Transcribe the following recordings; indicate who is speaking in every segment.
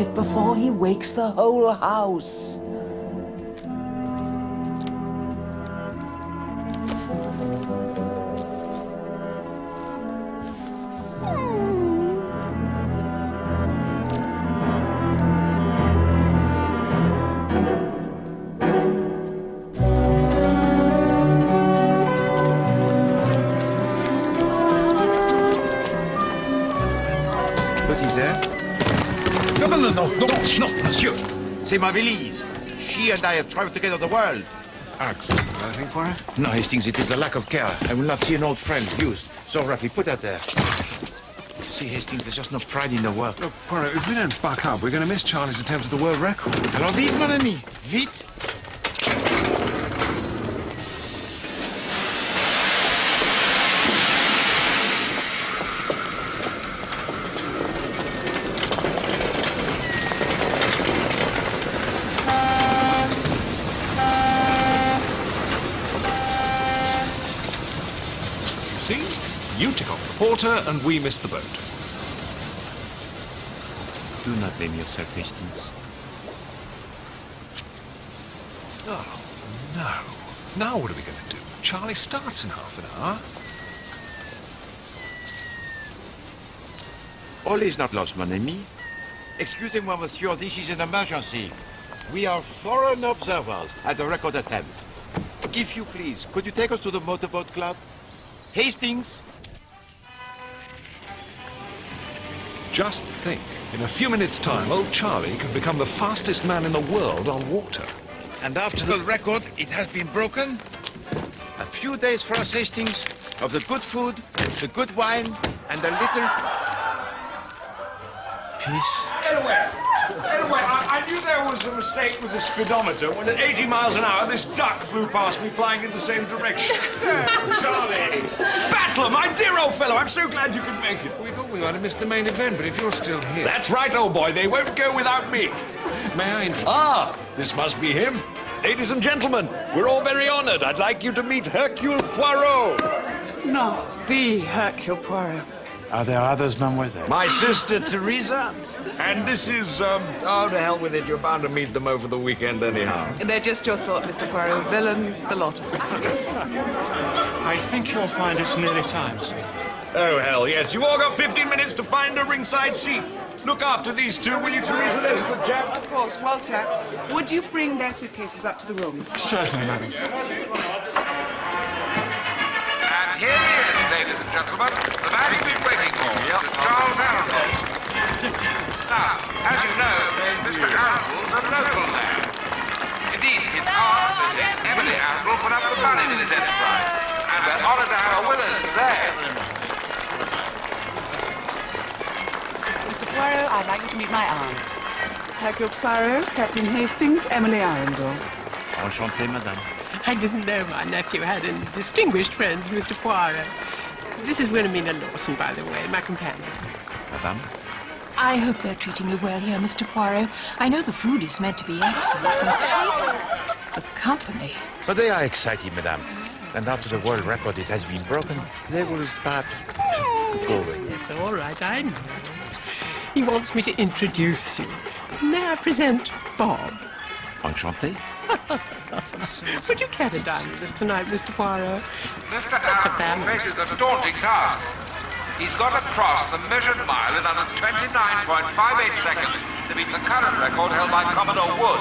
Speaker 1: it before he wakes the whole house.
Speaker 2: No, monsieur. C'est ma valise. She and I have traveled together the world.
Speaker 3: Accident, I think, Poirot.
Speaker 2: No, Hastings, it is a lack of care. I will not see an old friend used so roughly. Put that there. See, Hastings, there's just no pride in the work.
Speaker 3: Look, Poirot, if we don't buck up, we're going to miss Charlie's attempt at the world record.
Speaker 2: Alors vite, mon ami, vite.
Speaker 3: You tick off the porter, and we miss the boat.
Speaker 2: Do not blame yourself, Hastings.
Speaker 3: Oh, no. Now what are we going to do? Charlie starts in half an hour.
Speaker 2: All is not lost, mon ami. Excusez-moi, monsieur, this is an emergency. We are foreign observers at the record attempt. If you please, could you take us to the motorboat club? Hastings?
Speaker 3: Just think, in a few minutes' time, old Charlie could become the fastest man in the world on water.
Speaker 2: And after the record, it has been broken. A few days for us, Hastings, of the good food, the good wine, and a little peace.
Speaker 4: Anyway, I knew there was a mistake with the speedometer when at 80 miles an hour this duck flew past me flying in the same direction. Charlie! Battler, my dear old fellow, I'm so glad you could make it.
Speaker 3: We thought we might have missed the main event, but if you're still here...
Speaker 4: That's right, old boy, they won't go without me.
Speaker 3: May I introduce...
Speaker 4: Ah, this must be him. Ladies and gentlemen, we're all very honored. I'd like you to meet Hercule Poirot.
Speaker 5: No, the Hercule Poirot.
Speaker 2: Are there others, mademoiselle?
Speaker 4: My sister, Teresa. And this is, oh, to hell with it. You're bound to meet them over the weekend anyhow.
Speaker 5: They're just your sort, Mr. Poirot. Villains, the lot of them.
Speaker 6: I think you'll find it's nearly time, sir.
Speaker 4: Oh, hell, yes. You all got 15 minutes to find a ringside seat. Look after these two, will you, Teresa? There's a good chap.
Speaker 5: Of course, Walter. Would you bring their suitcases up to the rooms?
Speaker 6: Certainly, madam.
Speaker 7: And here he is, ladies and gentlemen, the man you've been waiting for, Mr. Charles Arundel. Now, as you know, Mr. Arundel's a local lad. Indeed, his aunt, Mrs. Emily Arundel, put up the money with his enterprise, and we're honoured to have her with us today.
Speaker 5: Mr. Poirot, I'd like you to meet my aunt. Hercule Poirot, Captain Hastings, Emily Arundel.
Speaker 2: Enchanté, madame.
Speaker 8: I didn't know my nephew had any distinguished friends, Mr. Poirot. This is Wilhelmina Lawson, by the way, my companion.
Speaker 2: Madame?
Speaker 9: I hope they're treating you well here, Mr. Poirot. I know the food is meant to be excellent, but the company...
Speaker 2: But they are excited, madame. And after the world record it has been broken, they will perhaps go away.
Speaker 8: Yes, all right, I know. He wants me to introduce you. May I present Bob?
Speaker 2: Enchanté?
Speaker 8: Would you care to dine with us tonight, Mr. Poirot?
Speaker 7: Mr. Arundel faces a daunting task. He's got to cross the measured mile in under 29.58 seconds to beat the current record held by Commodore Wood.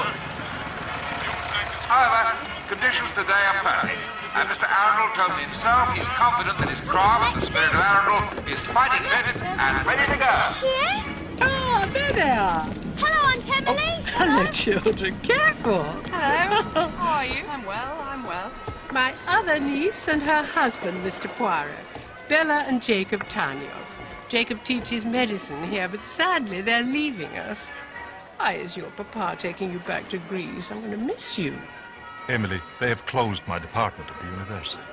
Speaker 7: However, conditions today are perfect, and Mr. Arundel told me himself he's confident that his craft, the spirit of Arundel, is fighting fit and ready to go.
Speaker 10: Cheers!
Speaker 8: Ah, there they are.
Speaker 10: Hello, Aunt Emily.
Speaker 8: Hello, children. Careful.
Speaker 5: Hello. How are you? I'm well.
Speaker 8: My other niece and her husband, Mr. Poirot. Bella and Jacob Tanios. Jacob teaches medicine here, but sadly they're leaving us. Why is your papa taking you back to Greece? I'm going to miss you.
Speaker 6: Emily, they have closed my department at the university.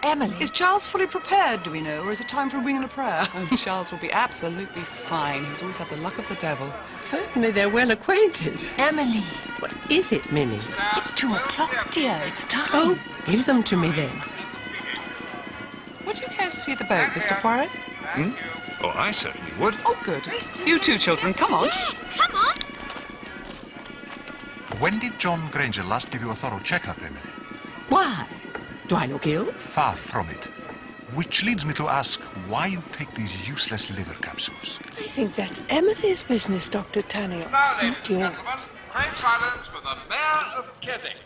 Speaker 9: Emily...
Speaker 5: Is Charles fully prepared, do we know, or is it time for a wing and a prayer? Oh, Charles will be absolutely fine. He's always had the luck of the devil.
Speaker 8: Certainly they're well acquainted.
Speaker 9: Emily...
Speaker 8: What is it, Minnie?
Speaker 9: It's 2 o'clock, dear. It's time.
Speaker 8: Oh, give them to me then.
Speaker 5: Would you care to see the boat, Mr. Poirot?
Speaker 3: Oh, I certainly would.
Speaker 5: Oh, good. You two children, come on.
Speaker 10: Yes, come on.
Speaker 11: When did John Granger last give you a thorough checkup, Emily?
Speaker 5: Why? Do I look ill?
Speaker 11: Far from it. Which leads me to ask why you take these useless liver capsules.
Speaker 9: I think that's Emily's business, Dr. Tannios,
Speaker 7: Now, ladies
Speaker 9: not
Speaker 7: and gentlemen,
Speaker 9: yours.
Speaker 7: crane silence for the Mayor of Keswick.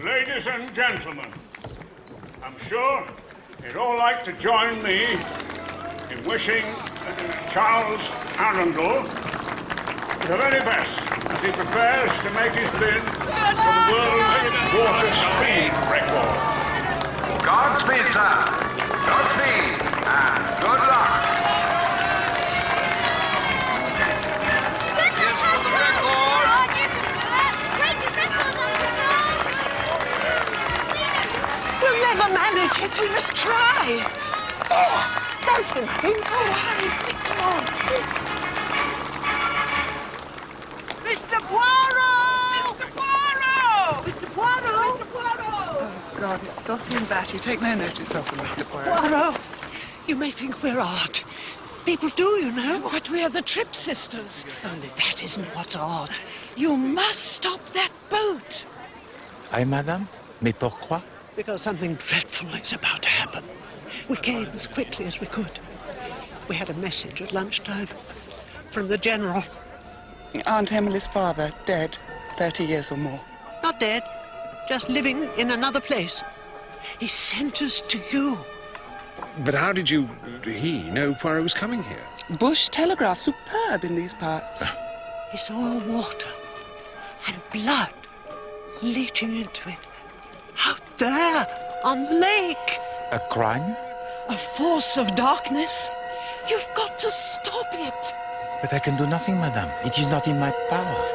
Speaker 6: Ladies and gentlemen, I'm sure you'd all like to join me in wishing Charles Arundel the very best as he prepares to make his bid for the world's water speed record.
Speaker 7: Godspeed, sir. Godspeed, and good luck.
Speaker 10: Yes, for the record. Break your record, Uncle Charles.
Speaker 9: We'll never manage it. We must try. Oh, there's nothing. Oh, hurry, quick, come on. Mr. Poirot! Mr. Poirot! Mr. Poirot! Mr. Poirot!
Speaker 5: Oh, God, it's Dotty and Batty. Take no notice of them, Mr. Poirot.
Speaker 9: Poirot, you may think we're odd. People do, you know.
Speaker 5: But we're the Trip Sisters.
Speaker 9: Only that isn't what's odd. You must stop that boat.
Speaker 2: Aye, madame? Mais pourquoi?
Speaker 12: Because something dreadful is about to happen. We came as quickly as we could. We had a message at lunchtime from the General.
Speaker 5: Aunt Emily's father, dead, 30 years or more.
Speaker 12: Not dead, just living in another place. He sent us to you.
Speaker 3: But how did he know Poirot was coming here?
Speaker 5: Bush telegraph, superb in these parts.
Speaker 12: He saw water and blood leaching into it. Out there on the lake.
Speaker 2: A crime?
Speaker 9: A force of darkness. You've got to stop it.
Speaker 2: But I can do nothing, madame. It is not in my power.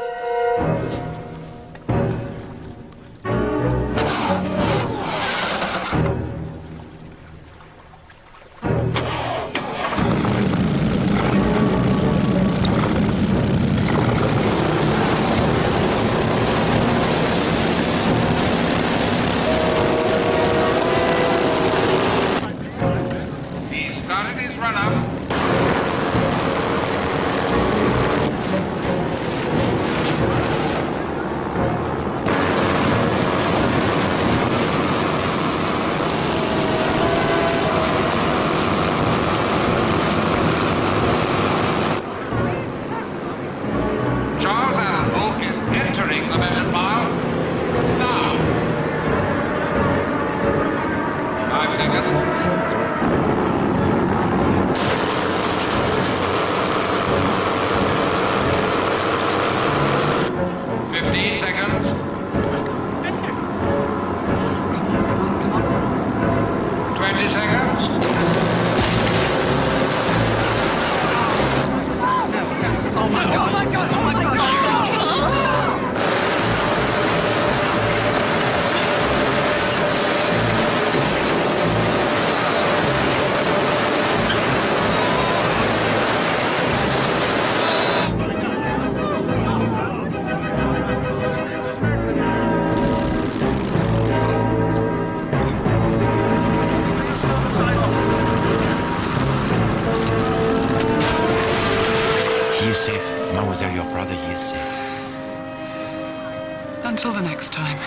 Speaker 7: He started his run-up. Charles Arundel is entering the measured mile now. 5 seconds. 15 seconds. 20 seconds.
Speaker 5: Oh, my God. Oh, my God. Oh, my God.
Speaker 2: He is safe. Mademoiselle, your brother, he is safe.
Speaker 5: Until the next time.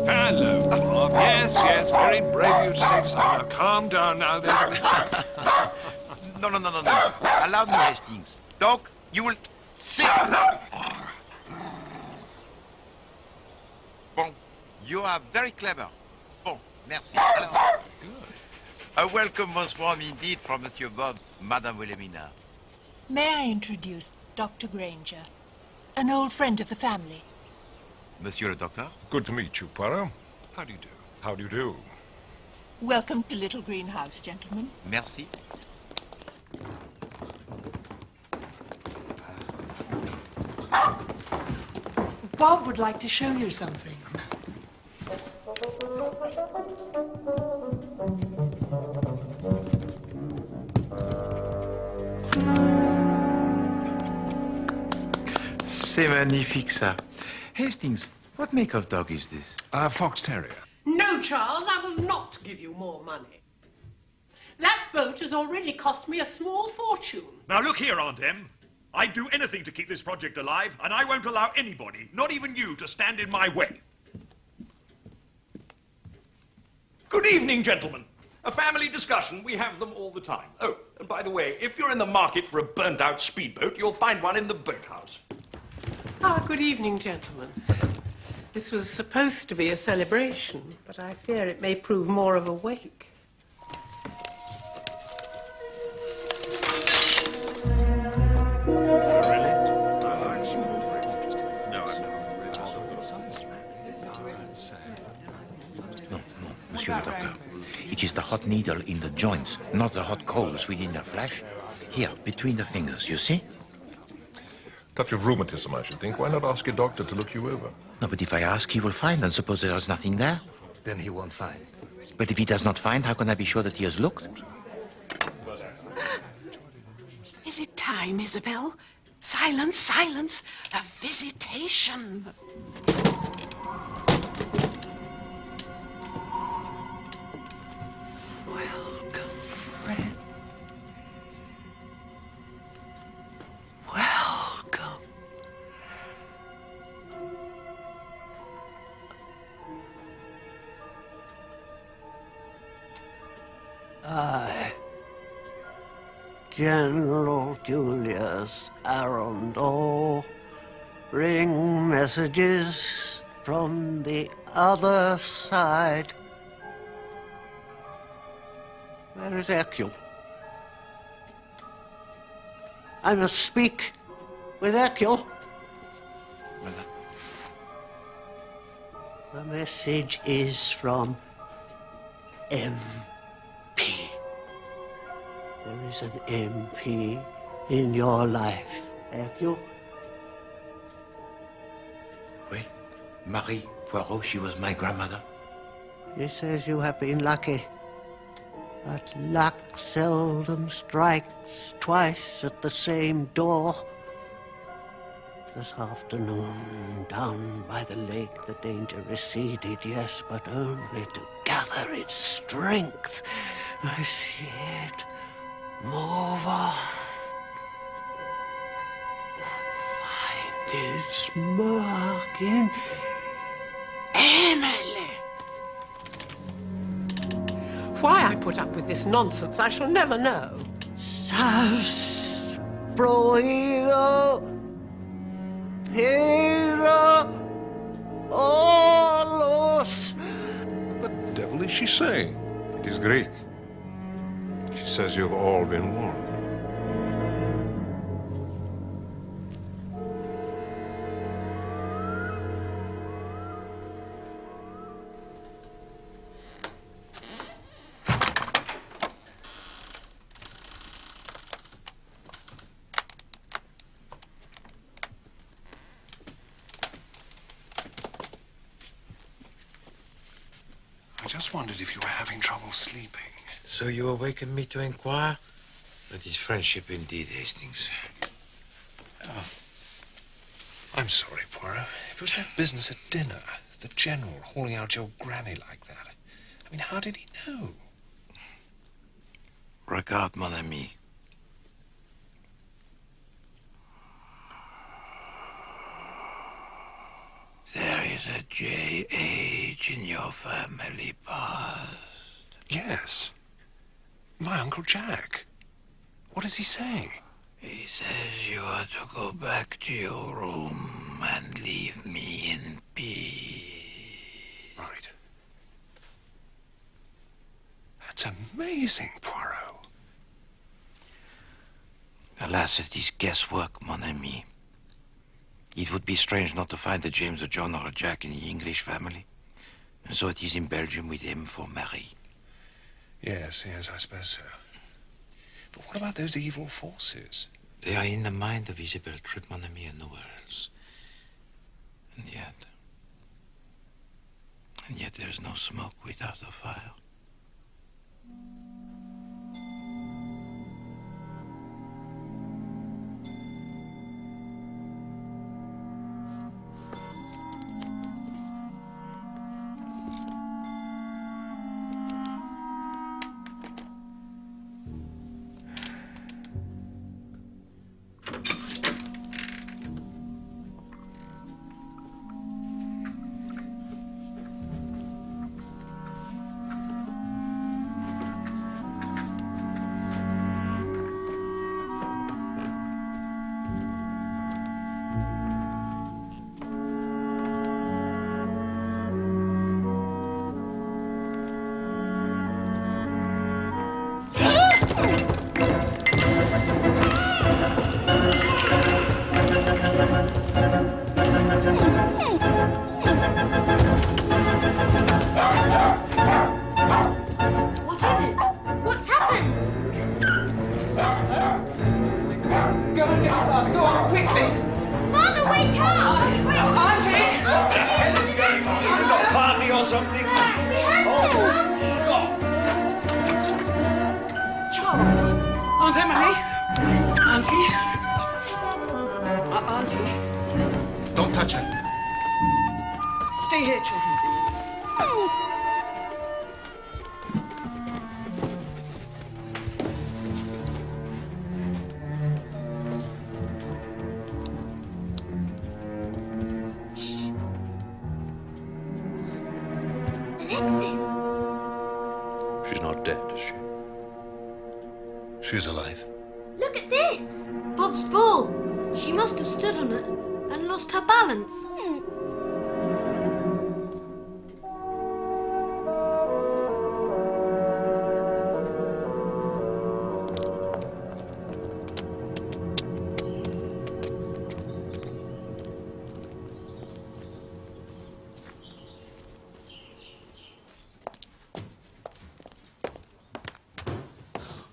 Speaker 3: Hello, Bob. Yes, very brave of you to take us home. Now, calm down now. There's a...
Speaker 2: No. Allow me, Hastings. Doc, you will sit. Bon, you are very clever. Bon, merci. Alors, a welcome most warm indeed from Monsieur Bob, Madame Wilhelmina.
Speaker 9: May I introduce Dr. Granger, an old friend of the family?
Speaker 2: Monsieur le Docteur?
Speaker 3: Good to meet you, Poirot. How do you do? How do you do?
Speaker 9: Welcome to Little Greenhouse, gentlemen.
Speaker 2: Merci.
Speaker 9: Bob would like to show you something.
Speaker 2: C'est magnifique, ça. Hastings, what make of dog is this?
Speaker 3: A fox terrier.
Speaker 8: No, Charles, I will not give you more money. That boat has already cost me a small fortune.
Speaker 4: Now look here, Aunt Em. I'd do anything to keep this project alive, and I won't allow anybody, not even you, to stand in my way. Good evening, gentlemen. A family discussion, we have them all the time. Oh, and by the way, if you're in the market for a burnt-out speedboat, you'll find one in the boathouse.
Speaker 8: Ah, good evening, gentlemen. This was supposed to be a celebration, but I fear it may prove more of a wake.
Speaker 2: Monsieur le Docteur. It is the hot needle in the joints, not the hot coals within the flesh. Here, between the fingers, you see?
Speaker 13: Touch of rheumatism, I should think. Why not ask your doctor to look you over?
Speaker 2: No, but if I ask, he will find, and suppose there is nothing there?
Speaker 14: Then he won't find.
Speaker 2: But if he does not find, how can I be sure that he has looked?
Speaker 9: Is it time, Isabel? Silence, silence. A visitation. Welcome, friend. Welcome.
Speaker 12: I, General Julius Arundel, bring messages from the other side. Where is Hercule? I must speak with Hercule. The message is from MP. There is an MP in your life, Hercule.
Speaker 2: Oui, Marie Poirot, she was my grandmother.
Speaker 12: He says you have been lucky. But luck seldom strikes twice at the same door. This afternoon, down by the lake, the danger receded, yes, but only to gather its strength. I see it move on. Find its mark in Emily.
Speaker 8: Why I put up with this nonsense, I shall never know.
Speaker 12: Sas prohido, pero olos.
Speaker 13: What the devil is she saying?
Speaker 11: It is Greek. She says you've all been warned.
Speaker 3: I just wondered if you were having trouble sleeping.
Speaker 2: So you awakened me to inquire? That is friendship indeed, Hastings. Oh.
Speaker 3: I'm sorry, Poirot. It was that business at dinner. The General hauling out your granny like that. I mean, how did he know?
Speaker 2: Regarde, mon ami. There is a J.H. in your family past.
Speaker 3: Yes. My Uncle Jack. What is he saying?
Speaker 2: He says you are to go back to your room and leave me in peace.
Speaker 3: Right. That's amazing, Poirot.
Speaker 2: Alas, it is guesswork, mon ami. It would be strange not to find a James, a John, or a Jack in the English family. And so it is in Belgium with him for Marie.
Speaker 3: Yes, I suppose so. But what about those evil forces?
Speaker 2: They are in the mind of Isabelle Tripp, mon ami, and nowhere else. And yet there is no smoke without a fire.
Speaker 5: on, dear Father. Go on, quickly.
Speaker 10: Father, wake up!
Speaker 5: Auntie!
Speaker 10: Is
Speaker 4: this a party or something?
Speaker 10: We had one,
Speaker 5: Charles. Aunt Emily. Auntie. Auntie.
Speaker 3: Don't touch her.
Speaker 5: Stay here, children.
Speaker 10: Alexis.
Speaker 13: She's not dead, is she? She's alive.
Speaker 10: Look at this. Bob's ball. She must have stood on it and lost her balance.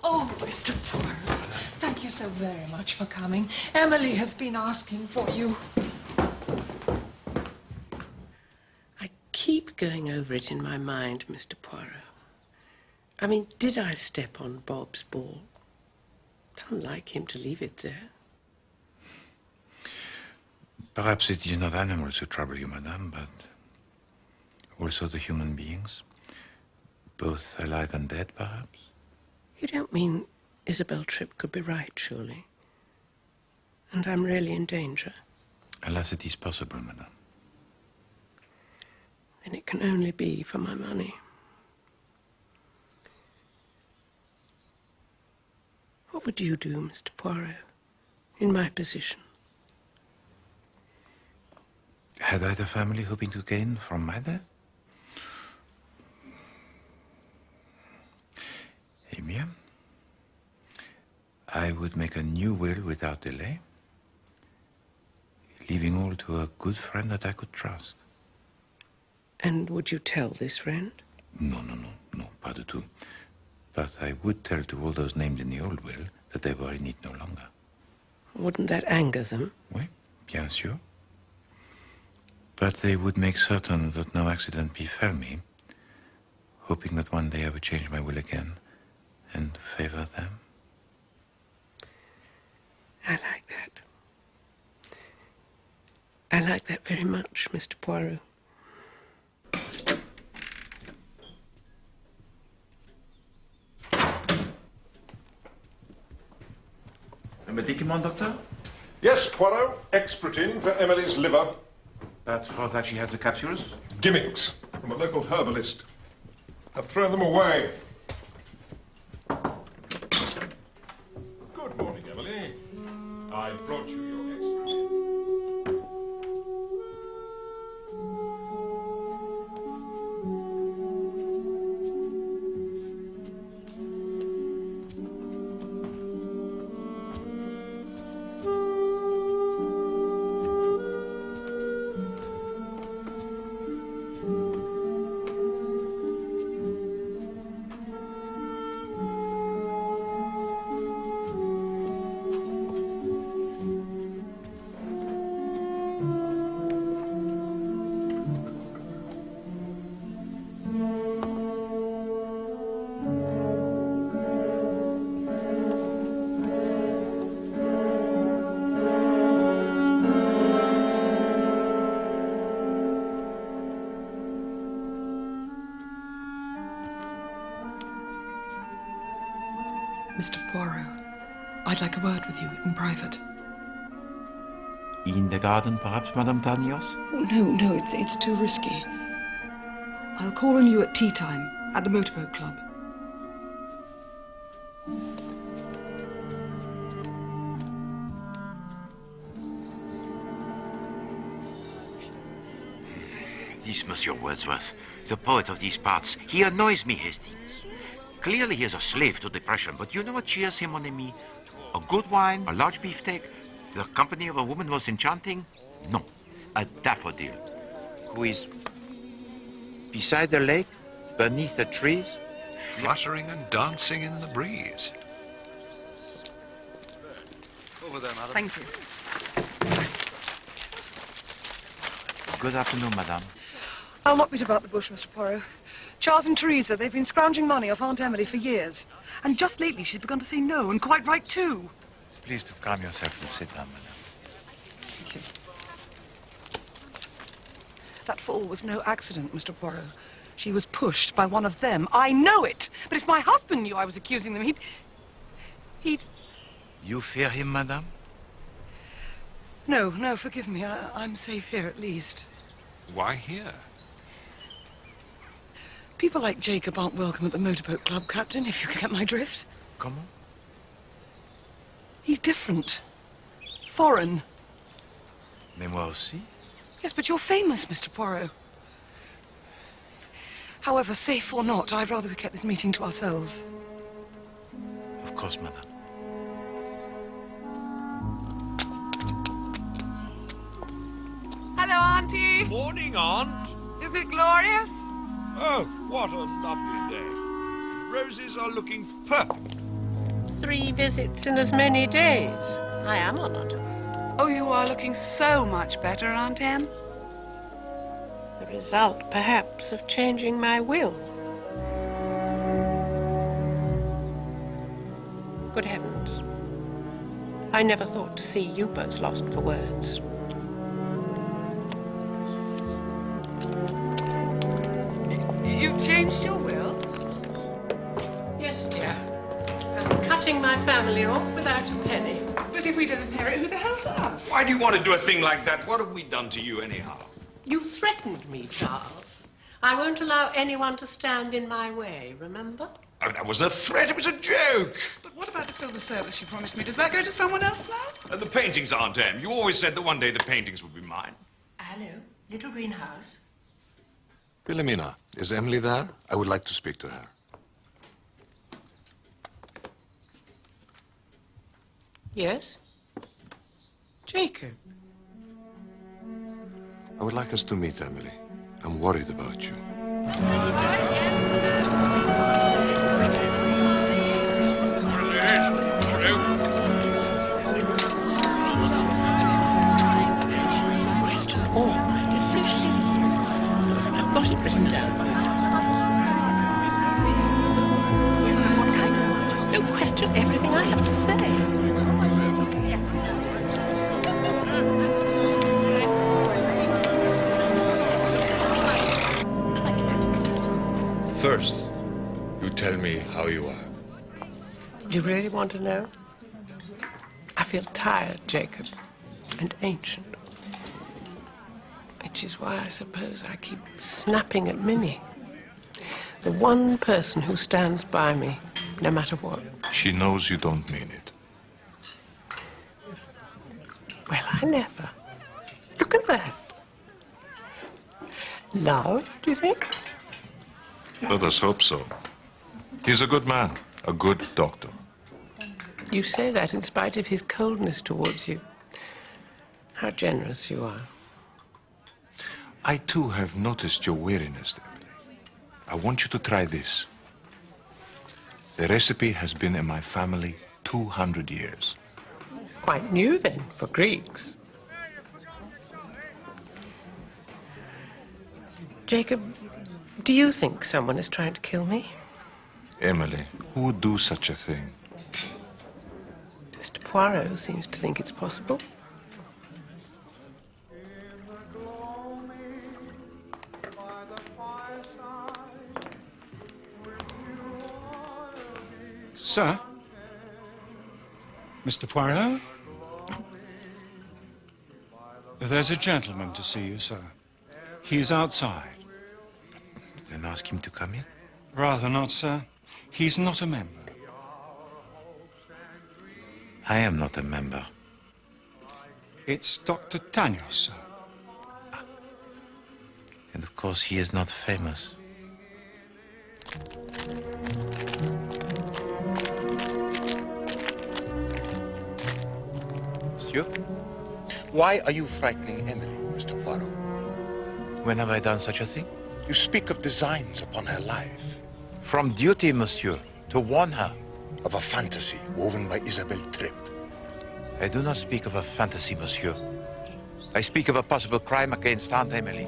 Speaker 9: Oh, Mr. Poirot, thank you so very much for coming. Emily has been asking for you.
Speaker 8: I keep going over it in my mind, Mr. Poirot. I mean, did I step on Bob's ball? It's unlike him to leave it there.
Speaker 2: Perhaps it is not animals who trouble you, madame, but also the human beings. Both alive and dead, perhaps?
Speaker 8: You don't mean Isabel Tripp could be right, surely? And I'm really in danger?
Speaker 2: Alas, it is possible, madame.
Speaker 8: Then it can only be for my money. What would you do, Mr. Poirot, in my position?
Speaker 2: Had I the family hoping to gain from my death? Amy, I would make a new will without delay, leaving all to a good friend that I could trust.
Speaker 8: And would you tell this friend?
Speaker 2: No, pas du tout. But I would tell to all those named in the old will that they were in it no longer.
Speaker 8: Wouldn't that anger them?
Speaker 2: Oui, bien sûr. But they would make certain that no accident befell me, hoping that one day I would change my will again and favor them.
Speaker 8: I like that. I like that very much, Mr. Poirot.
Speaker 2: A medicament, doctor?
Speaker 13: Yes, Poirot. Expertine for Emily's liver.
Speaker 2: But for that she has the capsules?
Speaker 13: Gimmicks from a local herbalist. I've thrown them away. Good morning, Emily. I brought you your expertine.
Speaker 9: Mr. Poirot, I'd like a word with you in private.
Speaker 2: In the garden, perhaps, Madame Tarnios?
Speaker 5: Oh, no, it's too risky. I'll call on you at tea time at the motorboat club.
Speaker 2: This Monsieur Wordsworth, the poet of these parts, he annoys me, Hastings. Clearly he is a slave to depression, but you know what cheers him, mon ami? A good wine, a large beefsteak, the company of a woman most enchanting? No, a daffodil, who is beside the lake, beneath the trees,
Speaker 3: Fluttering and dancing in the breeze.
Speaker 14: Over there, madam.
Speaker 5: Thank you.
Speaker 2: Good afternoon, madame.
Speaker 15: I'll not beat about the bush, Mr. Poirot. Charles and Teresa, they've been scrounging money off Aunt Emily for years. And just lately she's begun to say no, and quite right too.
Speaker 2: Please to calm yourself and sit down, madame.
Speaker 15: Thank you. That fall was no accident, Mr. Poirot. She was pushed by one of them. I know it! But if my husband knew I was accusing them, he'd...
Speaker 2: You fear him, madame?
Speaker 15: No, no, forgive me. I'm safe here, at least.
Speaker 3: Why here?
Speaker 15: People like Jacob aren't welcome at the motorboat club, Captain, if you get my drift.
Speaker 2: Comment?
Speaker 15: He's different. Foreign.
Speaker 2: Mais moi aussi?
Speaker 15: Yes, but you're famous, Mr. Poirot. However, safe or not, I'd rather we kept this meeting to ourselves.
Speaker 2: Of course, madame.
Speaker 5: Hello, Auntie.
Speaker 4: Morning, Aunt.
Speaker 5: Isn't it glorious?
Speaker 4: Oh, what a lovely day. Roses are looking perfect.
Speaker 8: 3 visits in as many days. I am honoured.
Speaker 5: Oh, you are looking so much better, Aunt Em.
Speaker 8: The result, perhaps, of changing my will. Good heavens. I never thought to see you both lost for words.
Speaker 5: You've changed your will?
Speaker 8: Yes, dear. I'm cutting my family off without a penny.
Speaker 5: But if we don't inherit, who the hell does?
Speaker 4: Why do you want to do a thing like that? What have we done to you, anyhow?
Speaker 8: You threatened me, Charles. I won't allow anyone to stand in my way, remember?
Speaker 4: Oh, that wasn't a threat, it was a joke.
Speaker 5: But what about the silver service you promised me? Does that go to someone else now?
Speaker 4: And the paintings, Aunt Em. You always said that one day the paintings would be mine.
Speaker 8: Hello, little greenhouse.
Speaker 11: Philomena, is Emily there? I would like to speak to her.
Speaker 8: Yes? Jacob.
Speaker 11: I would like us to meet, Emily. I'm worried about you.
Speaker 8: Question all my decisions. I've got it written down. Yes, but what kind of one? Don't question everything I have to say. Yes.
Speaker 11: First, you tell me how you are.
Speaker 8: You really want to know? I feel tired, Jacob, and ancient. Which is why I suppose I keep snapping at Minnie. The one person who stands by me, no matter what.
Speaker 11: She knows you don't mean it.
Speaker 8: Well, I never. Look at that. Love, do you think?
Speaker 11: Let us hope so. He's a good man, a good doctor.
Speaker 8: You say that in spite of his coldness towards you. How generous you are.
Speaker 11: I too have noticed your weariness, Emily. I want you to try this. The recipe has been in my family 200 years.
Speaker 8: Quite new then, for Greeks. Jacob, do you think someone is trying to kill me?
Speaker 11: Emily, who would do such a thing?
Speaker 8: Mr. Poirot seems to think it's possible.
Speaker 6: Sir? Mr. Poirot? There's a gentleman to see you, sir. He's outside.
Speaker 2: Then ask him to come in.
Speaker 6: Rather not, sir. He's not a member.
Speaker 2: I am not a member.
Speaker 6: It's Dr. Tanyos, sir.
Speaker 2: And of course he is not famous. Monsieur?
Speaker 11: Why are you frightening Emily, Mr. Poirot?
Speaker 2: When have I done such a thing?
Speaker 11: You speak of designs upon her life.
Speaker 2: From duty, monsieur, to warn her.
Speaker 11: Of a fantasy woven by Isabel Tripp.
Speaker 2: I do not speak of a fantasy, monsieur. I speak of a possible crime against Aunt Emily.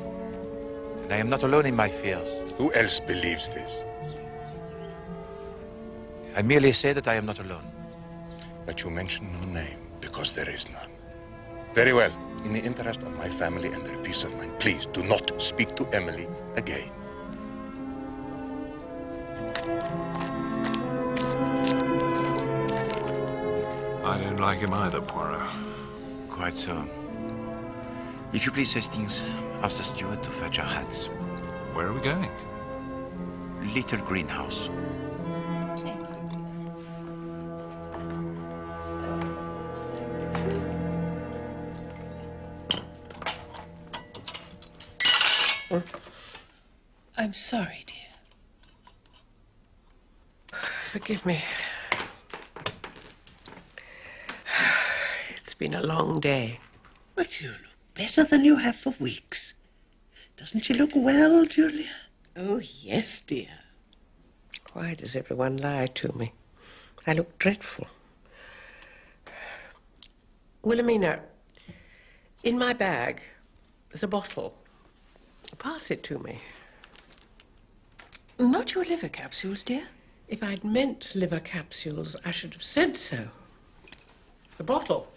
Speaker 2: And I am not alone in my fears.
Speaker 11: Who else believes this?
Speaker 2: I merely say that I am not alone.
Speaker 11: But you mention no name, because there is none. Very well. In the interest of my family and their peace of mind, please do not speak to Emily again.
Speaker 3: I don't like him either, Poirot.
Speaker 2: Quite so. If you please, Hastings, ask the steward to fetch our hats.
Speaker 3: Where are we going?
Speaker 2: Little greenhouse.
Speaker 8: I'm sorry, dear. Forgive me. It's been a long day.
Speaker 12: But you look better than you have for weeks. Doesn't she look well, Julia?
Speaker 8: Oh, yes, dear. Why does everyone lie to me? I look dreadful. Wilhelmina, in my bag, there's a bottle. Pass it to me.
Speaker 9: Not your liver capsules, dear.
Speaker 8: If I'd meant liver capsules, I should have said so. The bottle.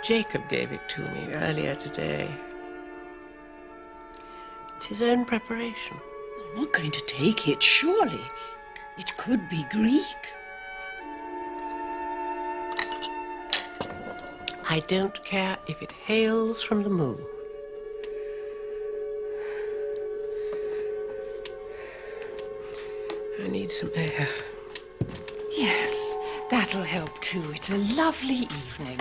Speaker 8: Jacob gave it to me earlier today. It's his own preparation.
Speaker 12: You're not going to take it, surely. It could be Greek.
Speaker 8: I don't care if it hails from the moon. I need some air.
Speaker 9: Yes, that'll help too. It's a lovely evening.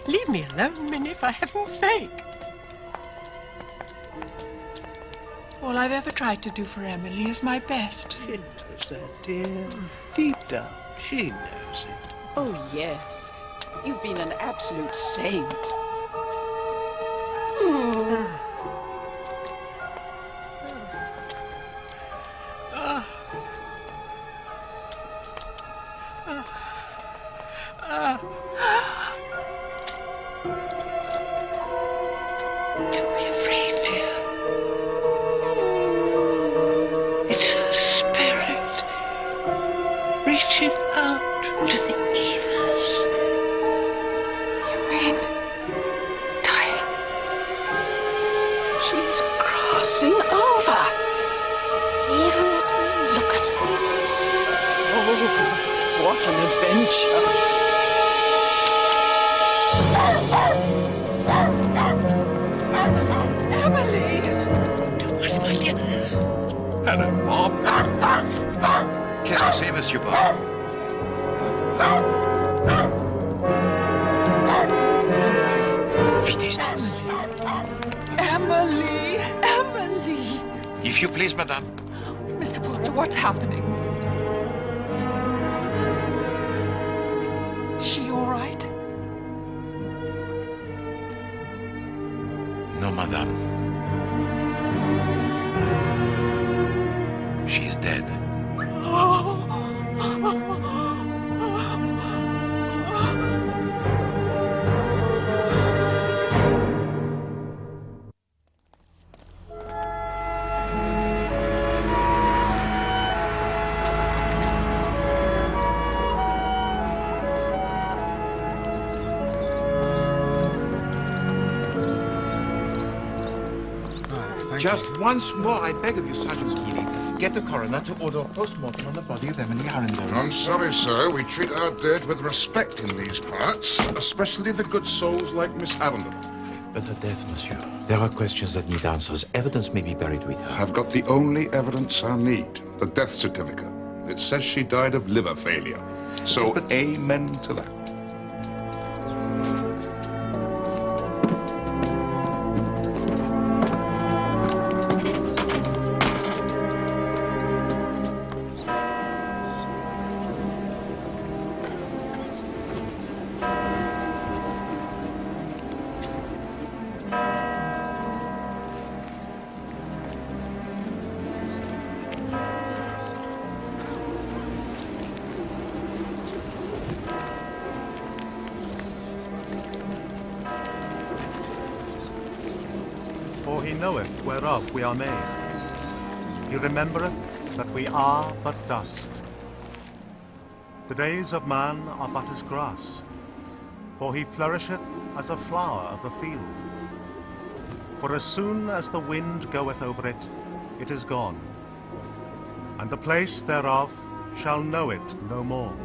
Speaker 8: Leave me alone, Minnie, for heaven's sake.
Speaker 9: All I've ever tried to do for Emily is my best.
Speaker 12: She knows that, dear. Deep down, she knows it.
Speaker 5: Oh, yes. You've been an absolute saint.
Speaker 12: Don't be afraid, dear. It's her spirit reaching out to the ethers.
Speaker 9: You mean dying?
Speaker 5: She's crossing over.
Speaker 9: Even as we look at her.
Speaker 5: Oh, what an adventure.
Speaker 9: Emily!
Speaker 12: Don't worry, my dear.
Speaker 3: Hello, Mom.
Speaker 2: Qu'est-ce que c'est, Monsieur Bob? Vite, Hastings.
Speaker 9: Emily! Emily!
Speaker 2: If you please, madame.
Speaker 9: Mr. Poirot, what's happening? Is she all right?
Speaker 2: No, madame. She is dead. Just once more, I beg of you, Sergeant Keeley, get the coroner to order a post-mortem on the body of Emily Arundel.
Speaker 7: I'm sorry, sir. We treat our dead with respect in these parts, especially the good souls like Miss Arundel.
Speaker 2: But her death, monsieur. There are questions that need answers. Evidence may be buried with her.
Speaker 7: I've got the only evidence I need, the death certificate. It says she died of liver failure. So, amen to that.
Speaker 14: For he knoweth whereof we are made. He remembereth that we are but dust. The days of man are but as grass, for he flourisheth as a flower of the field. For as soon as the wind goeth over it, it is gone, and the place thereof shall know it no more.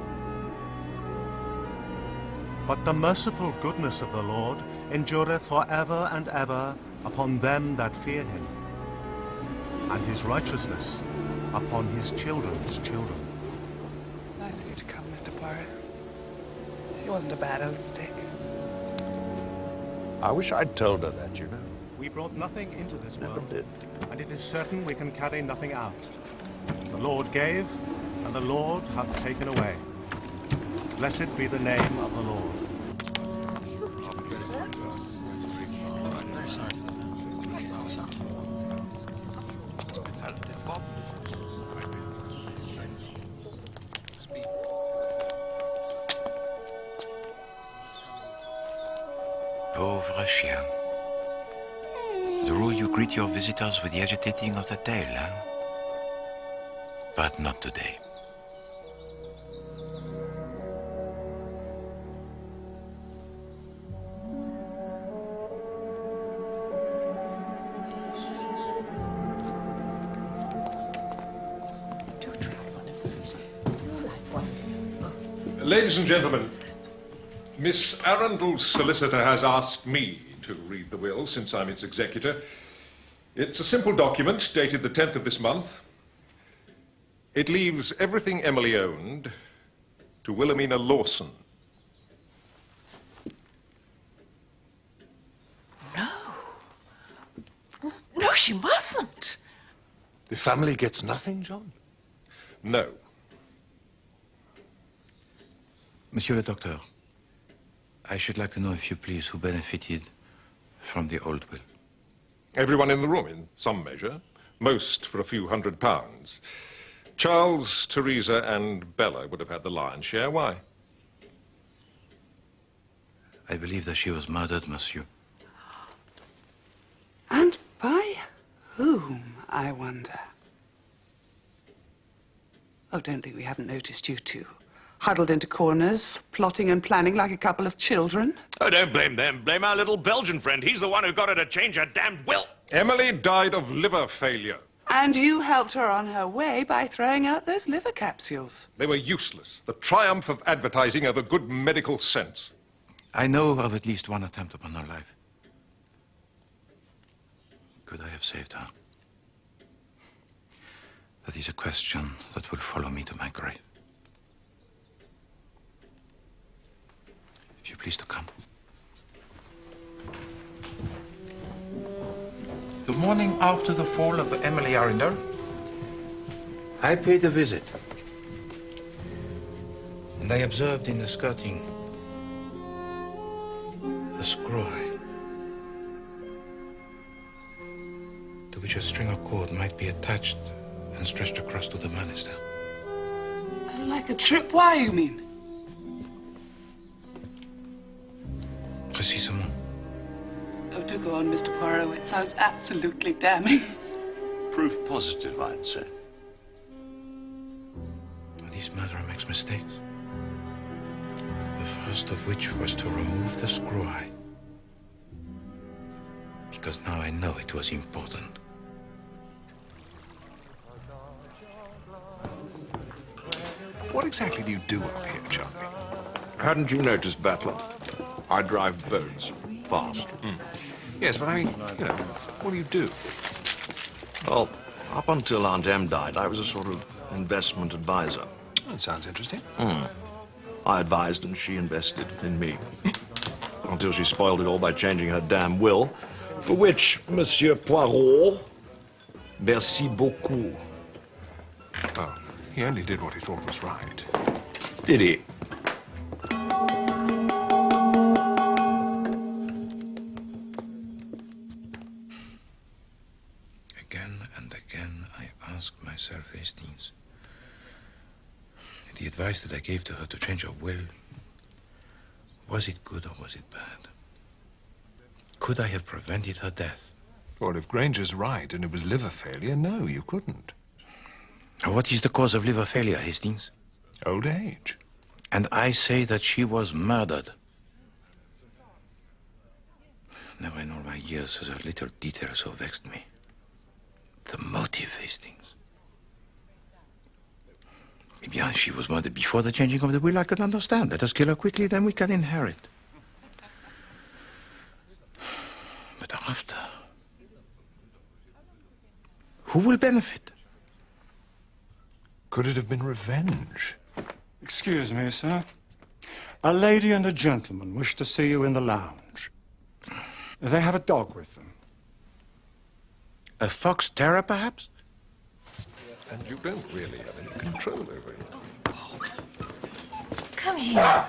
Speaker 14: But the merciful goodness of the Lord endureth for ever and ever upon them that fear him, and his righteousness upon his children's children.
Speaker 15: Nice of you to come, Mr. Poirot. She wasn't a bad old stick.
Speaker 6: I wish I'd told her that, you know.
Speaker 14: We brought nothing into this world,
Speaker 6: Never did.
Speaker 14: and it is certain we can carry nothing out. The Lord gave, and the Lord hath taken away. Blessed be the name of the Lord.
Speaker 2: Pauvre chien. The rule you greet your visitors with the agitating of the tail, huh? But not today.
Speaker 13: Ladies and gentlemen, Miss Arundel's solicitor has asked me to read the will since I'm its executor. It's a simple document dated the 10th of this month. It leaves everything Emily owned to Wilhelmina Lawson.
Speaker 1: No, she mustn't.
Speaker 11: The family gets nothing, John?
Speaker 13: No.
Speaker 2: Monsieur le Docteur, I should like to know, if you please, who benefited from the old will.
Speaker 13: Everyone in the room, in some measure. Most for a few £100. Charles, Teresa, and Bella would have had the lion's share. Why?
Speaker 2: I believe that she was murdered, monsieur.
Speaker 5: And by whom, I wonder? Oh, don't think we haven't noticed you two. Huddled into corners, plotting and planning like a couple of children.
Speaker 4: Oh, don't blame them. Blame our little Belgian friend. He's the one who got her to change her damned will.
Speaker 13: Emily died of liver failure.
Speaker 5: And you helped her on her way by throwing out those liver capsules.
Speaker 13: They were useless. The triumph of advertising over good medical sense.
Speaker 2: I know of at least one attempt upon her life. Could I have saved her? That is a question that will follow me to my grave. If you please to come. The morning after the fall of Emily Arundel, I paid a visit. And I observed in the skirting a screw eye to which a string of cord might be attached and stretched across to the banister.
Speaker 5: Like a tripwire, you mean?
Speaker 2: Précisément.
Speaker 5: Oh, do go on, Mr. Poirot. It sounds absolutely damning.
Speaker 6: Proof positive, I'd say.
Speaker 2: This murderer makes mistakes. The first of which was to remove the screw eye. Because now I know it was important.
Speaker 3: What exactly do you do up here, Charlie?
Speaker 6: Hadn't you noticed, Battler? I drive boats. Fast.
Speaker 3: Yes, but I mean, you know, what do you do?
Speaker 6: Well, up until Aunt Em died, I was a sort of investment advisor.
Speaker 3: That sounds interesting.
Speaker 6: I advised and she invested in me. Until she spoiled it all by changing her damn will. For which, Monsieur Poirot, merci beaucoup.
Speaker 3: Oh, he only did what he thought was right.
Speaker 6: Did he?
Speaker 2: Again and again I asked myself, Hastings, the advice that I gave to her to change her will, was it good or was it bad? Could I have prevented her death?
Speaker 3: Or if Granger's right and it was liver failure, no, you couldn't.
Speaker 2: What is the cause of liver failure, Hastings?
Speaker 3: Old age.
Speaker 2: And I say that she was murdered. Never in all my years has a little detail so vexed me. The motive, Hastings. Eh bien, she was murdered before the changing of the will, I can understand. Let us kill her quickly, then we can inherit. But after, who will benefit?
Speaker 3: Could it have been revenge?
Speaker 6: Excuse me, sir. A lady and a gentleman wish to see you in the lounge. They have a dog with them.
Speaker 2: A fox terrier, perhaps?
Speaker 13: And you don't really have any control over him.
Speaker 9: Come here.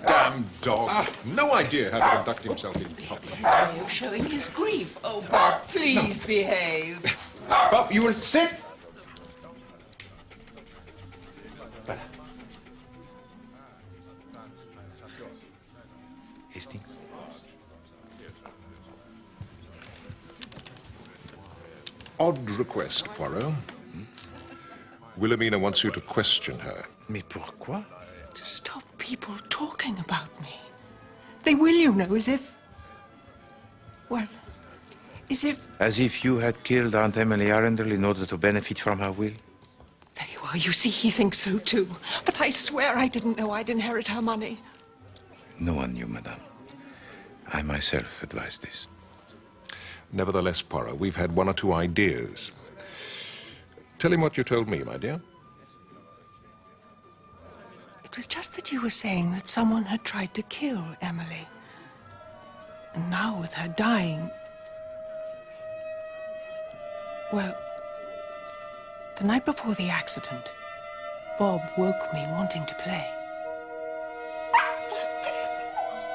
Speaker 13: Damn dog. No idea how to conduct himself in public.
Speaker 1: It's his way of showing his grief. Oh, Bob, please behave.
Speaker 2: Bob, you will sit. Hastings.
Speaker 13: Odd request, Poirot. Wilhelmina wants you to question her.
Speaker 2: Mais pourquoi?
Speaker 1: To stop people talking about me. They will, you know, as if... Well, as if...
Speaker 2: As if you had killed Aunt Emily Arundel in order to benefit from her will?
Speaker 1: There you are. You see, he thinks so, too. But I swear I didn't know I'd inherit her money.
Speaker 2: No one knew, madame. I myself advised this.
Speaker 13: Nevertheless, Poirot, we've had one or two ideas. Tell him what you told me, my dear.
Speaker 1: It was just that you were saying that someone had tried to kill Emily. And now with her dying... Well, the night before the accident, Bob woke me wanting to play.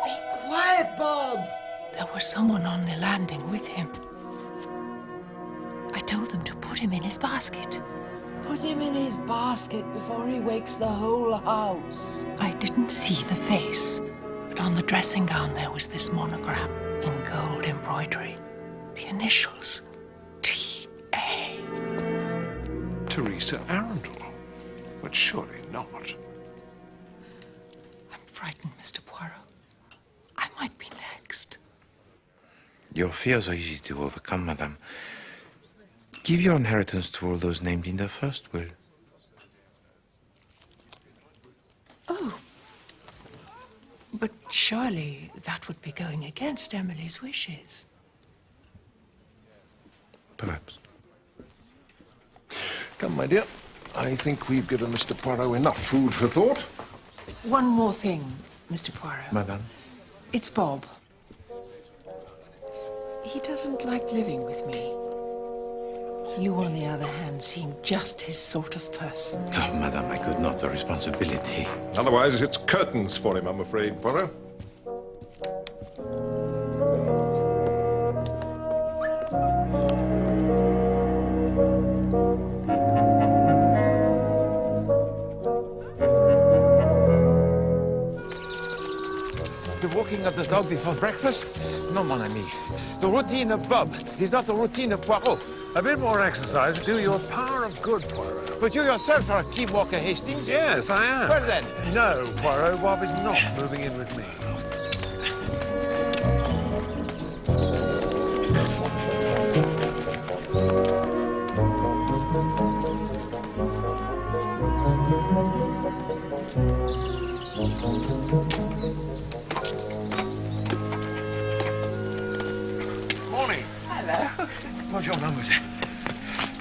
Speaker 1: Be quiet, Bob! There was someone on the landing with him. I told them to put him in his basket.
Speaker 16: Put him in his basket before he wakes the whole house.
Speaker 1: I didn't see the face, but on the dressing gown there was this monogram in gold embroidery. The initials, T.A.
Speaker 3: Teresa Arundel. But surely not.
Speaker 1: I'm frightened, Mr. Poirot. I might be next.
Speaker 2: Your fears are easy to overcome, madame. Give your inheritance to all those named in the first will.
Speaker 1: Oh. But surely that would be going against Emily's wishes.
Speaker 2: Perhaps.
Speaker 13: Come, my dear. I think we've given Mr. Poirot enough food for thought.
Speaker 1: One more thing, Mr. Poirot.
Speaker 2: Madame?
Speaker 1: It's Bob. He doesn't like living with me. You, on the other hand, seem just his sort of person.
Speaker 2: Oh, madame, I could not. The responsibility.
Speaker 13: Otherwise, it's curtains for him, I'm afraid, Poirot.
Speaker 2: The walking of the dog before breakfast? No, mon ami. The routine of Bob is not the routine of Poirot.
Speaker 3: A bit more exercise do you a power of good, Poirot.
Speaker 2: But you yourself are a keen walker, Hastings.
Speaker 3: Yes, I am.
Speaker 2: Well then.
Speaker 3: No, Poirot, Bob is not moving in with me.
Speaker 13: Morning.
Speaker 15: Hello.
Speaker 2: Bonjour, mademoiselle.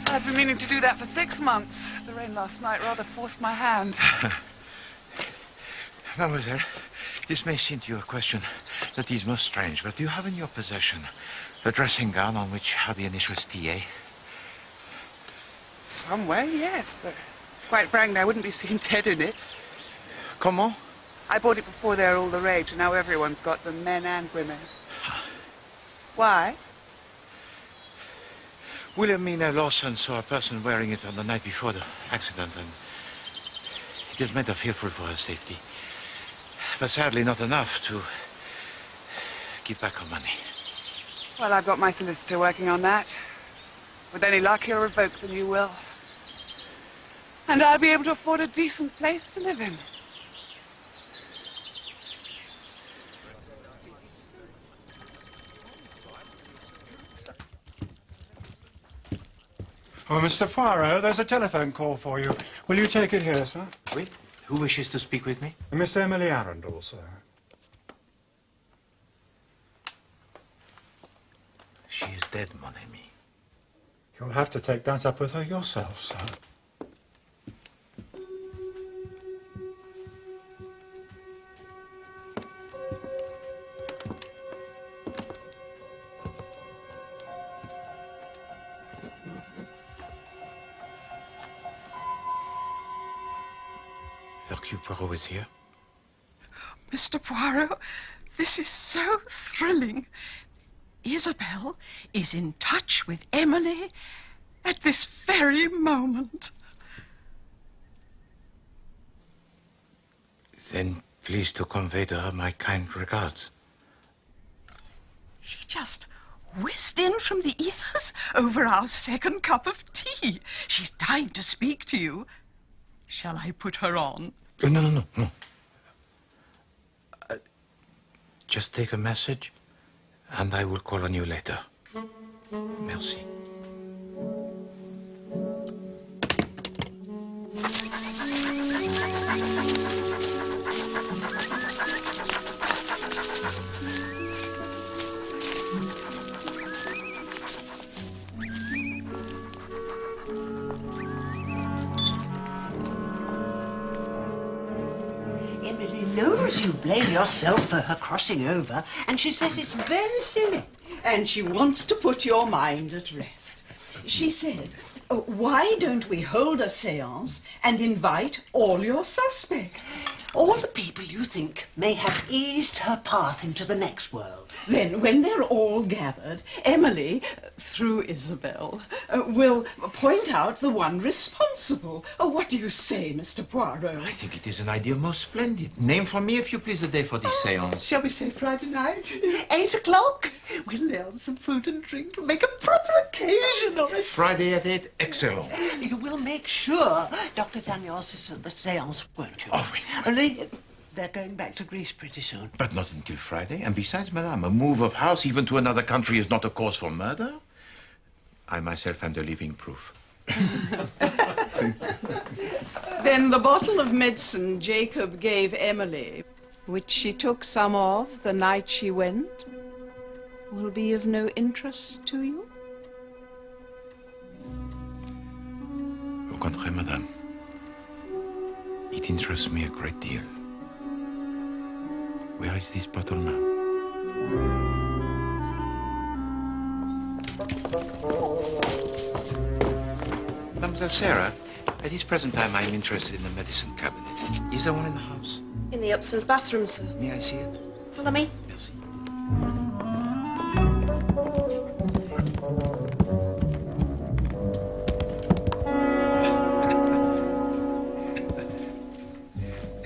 Speaker 15: I've been meaning to do that for 6 months. The rain last night rather forced my hand.
Speaker 2: Mademoiselle, this may seem to you a question that is most strange, but do you have in your possession a dressing gown on which are the initials T.A.?
Speaker 15: Somewhere, yes, but quite frankly, I wouldn't be seen dead in it.
Speaker 2: Comment?
Speaker 15: I bought it before they were all the rage, and now everyone's got them, men and women. Why?
Speaker 2: Wilhelmina Lawson saw a person wearing it on the night before the accident, and it has made her fearful for her safety. But sadly not enough to give back her money.
Speaker 5: Well, I've got my solicitor working on that. With any luck, he'll revoke the new will. And I'll be able to afford a decent place to live in.
Speaker 14: Oh, Mr. Poirot, there's a telephone call for you. Will you take it here, sir?
Speaker 2: Oui? Who wishes to speak with me?
Speaker 14: Miss Emily Arundel, sir.
Speaker 2: She is dead, mon ami.
Speaker 14: You'll have to take that up with her yourself, sir.
Speaker 2: Hercule Poirot is here?
Speaker 15: Mr. Poirot, this is so thrilling. Isabel is in touch with Emily at this very moment.
Speaker 2: Then please to convey to her my kind regards.
Speaker 15: She just whizzed in from the ethers over our second cup of tea. She's dying to speak to you. Shall I put her on?
Speaker 2: No. Just take a message, and I will call on you later. Merci.
Speaker 12: Knows you blame yourself for her crossing over, and she says it's very silly.
Speaker 16: And she wants to put your mind at rest. She said, why don't we hold a séance and invite all your suspects?
Speaker 12: All the people you think may have eased her path into the next world.
Speaker 16: Then, when they're all gathered, Emily, through Isabel, will point out the one responsible. What do you say, Mr. Poirot?
Speaker 2: I think it is an idea most splendid. Name for me, if you please, the day for this séance.
Speaker 12: Shall we say Friday night? 8 o'clock? We'll lay on some food and drink and make a proper occasion of it.
Speaker 2: Friday at 8, excellent.
Speaker 12: You will make sure Dr. Daniels is at the séance, won't you?
Speaker 2: Oh, oui.
Speaker 12: Only they're going back to Greece pretty soon.
Speaker 2: But not until Friday. And besides, madame, a move of house even to another country is not a cause for murder. I myself am the living proof.
Speaker 16: Then the bottle of medicine Jacob gave Emily, which she took some of the night she went, will be of no interest to you?
Speaker 2: Au contraire, madame. It interests me a great deal. Where is this bottle now? Mademoiselle Sarah, at this present time I am interested in the medicine cabinet. Is there one in the house?
Speaker 17: In the upstairs bathroom, sir.
Speaker 2: May I see it?
Speaker 17: Follow me.
Speaker 2: Merci.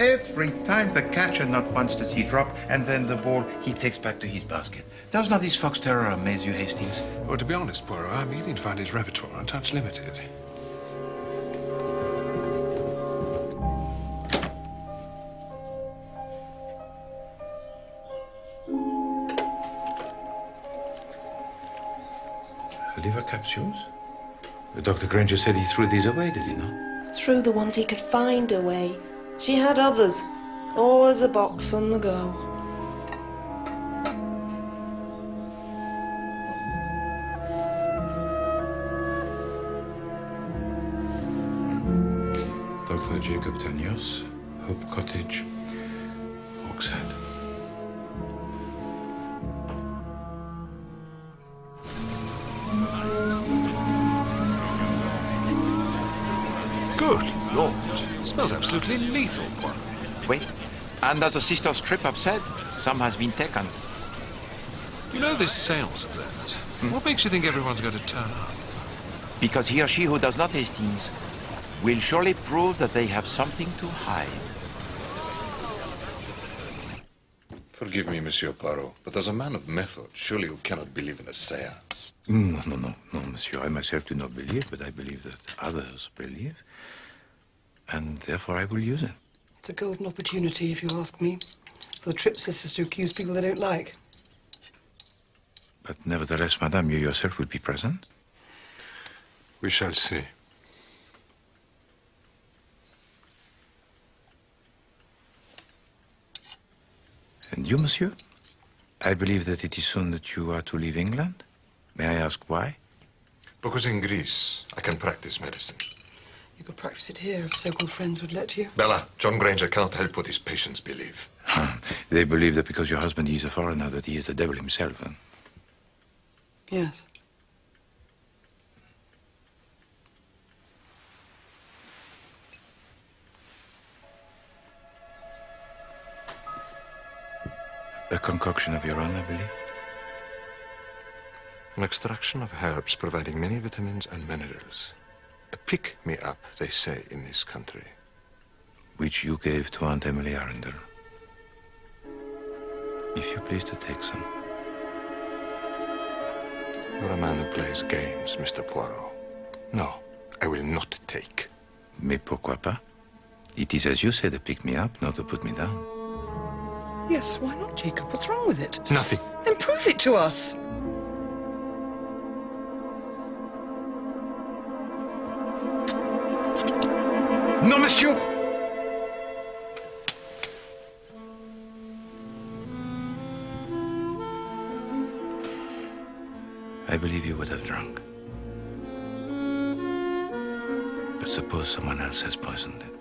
Speaker 2: Every time the catcher not wants to see drop, and then the ball he takes back to his basket. Does not this fox terror amaze you, Hastings?
Speaker 3: Well, to be honest, Poirot, I'm beginning to find his repertoire a touch limited.
Speaker 2: Liver capsules? Dr. Granger said he threw these away, did he not?
Speaker 17: Threw the ones he could find away. She had others. Always a box on the go.
Speaker 2: Dr. Jacob Tanios, Hope Cottage, Hawkshead.
Speaker 3: Good Lord. Smells absolutely lethal, Poirot.
Speaker 2: Wait. And as the sisters Tripp have said, some has been taken.
Speaker 3: You know this séance of theirs? What makes you think everyone's going to turn up?
Speaker 2: Because he or she who does not, Hastings, will surely prove that they have something to hide.
Speaker 11: Forgive me, Monsieur Poirot, but as a man of method, surely you cannot believe in a seance.
Speaker 18: No, monsieur. I myself do not believe, but I believe that others believe. And therefore I will use it.
Speaker 15: It's a golden opportunity, if you ask me, for the Tripp sisters to accuse people they don't like.
Speaker 18: But nevertheless, madame, you yourself will be present.
Speaker 11: We shall see.
Speaker 18: And you, monsieur? I believe that it is soon that you are to leave England. May I ask why?
Speaker 11: Because in Greece, I can practice medicine.
Speaker 15: You could practice it here if so-called friends would let you.
Speaker 11: Bella, John Granger cannot help what his patients believe.
Speaker 18: They believe that because your husband is a foreigner, that he is the devil himself. Huh?
Speaker 15: Yes.
Speaker 18: A concoction of your own, I believe.
Speaker 11: An extraction of herbs providing many vitamins and minerals. A pick-me-up, they say in this country.
Speaker 18: Which you gave to Aunt Emily Arundel. If you please to take some.
Speaker 11: You're a man who plays games, Mr. Poirot. No, I will not take.
Speaker 18: Mais pourquoi pas? It is, as you say, to pick me up, not to put me down.
Speaker 15: Yes, why not, Jacob? What's wrong with it?
Speaker 11: Nothing.
Speaker 15: Then prove it to us.
Speaker 18: Non, monsieur! I believe you would have drunk. But suppose someone else has poisoned it.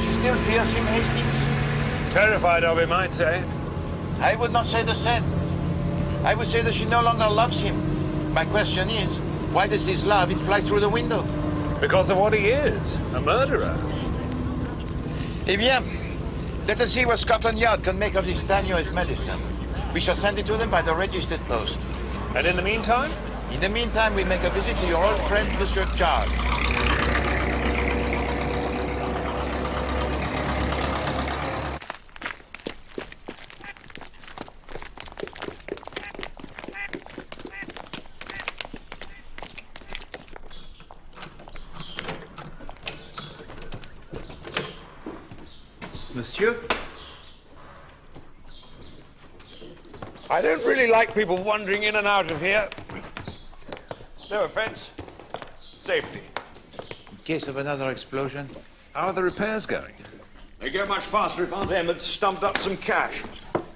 Speaker 2: She still fears him, Hastings?
Speaker 4: Terrified of him, I'd say.
Speaker 2: I would not say the same. I would say that she no longer loves him. My question is, why does his love fly through the window?
Speaker 4: Because of what he is, a murderer.
Speaker 2: Eh bien, let us see what Scotland Yard can make of this Tanio's medicine. We shall send it to them by the registered post.
Speaker 4: And in the meantime?
Speaker 2: In the meantime, we make a visit to your old friend, Monsieur Charles. Monsieur?
Speaker 4: I don't really like people wandering in and out of here. No offense. Safety.
Speaker 2: In case of another explosion.
Speaker 4: How are the repairs going? They go much faster if Aunt Em had stumped up some cash.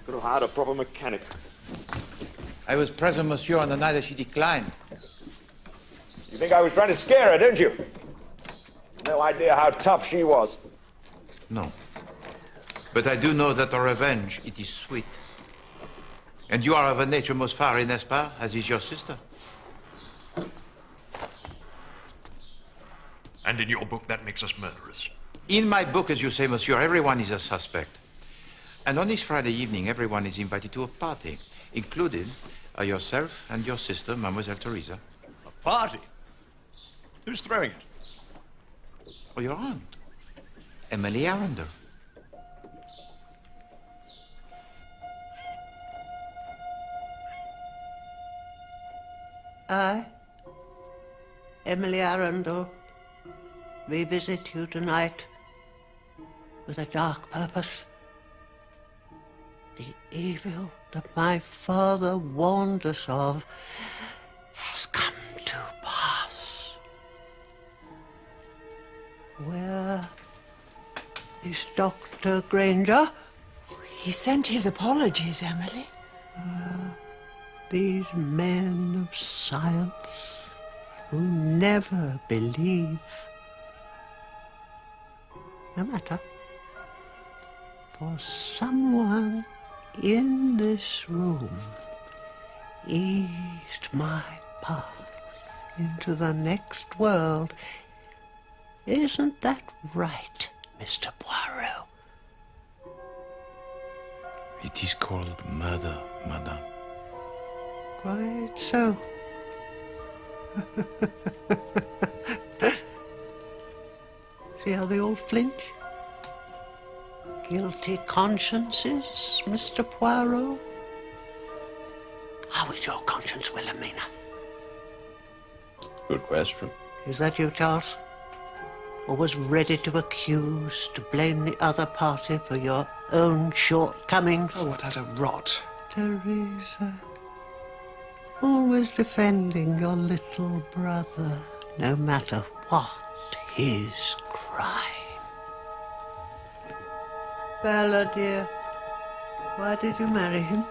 Speaker 4: Could have hired a proper mechanic.
Speaker 2: I was present, monsieur, on the night that she declined.
Speaker 4: You think I was trying to scare her, don't you? No idea how tough she was.
Speaker 2: No. But I do know that the revenge, it is sweet. And you are of a nature most fiery, n'est-ce pas, as is your sister.
Speaker 19: And in your book, that makes us murderers.
Speaker 2: In my book, as you say, monsieur, everyone is a suspect. And on this Friday evening, everyone is invited to a party, including yourself and your sister, Mademoiselle Teresa.
Speaker 19: A party? Who's throwing it?
Speaker 2: Oh, your aunt, Emily Arundel.
Speaker 12: I, Emily Arundel, revisit you tonight with a dark purpose. The evil that my father warned us of has come to pass. Where is Dr. Granger?
Speaker 9: He sent his apologies, Emily.
Speaker 12: These men of science who never believe. No matter. For someone in this room eased my path into the next world. Isn't that right, Mr. Poirot?
Speaker 18: It is called murder, madame.
Speaker 12: Quite so. See how they all flinch? Guilty consciences, Mr. Poirot? How is your conscience, Wilhelmina?
Speaker 18: Good question.
Speaker 12: Is that you, Charles? Always ready to accuse, to blame the other party for your own shortcomings?
Speaker 3: Oh, what utter rot.
Speaker 12: Teresa, always defending your little brother, no matter what his crime. Bella, dear, why did you marry him?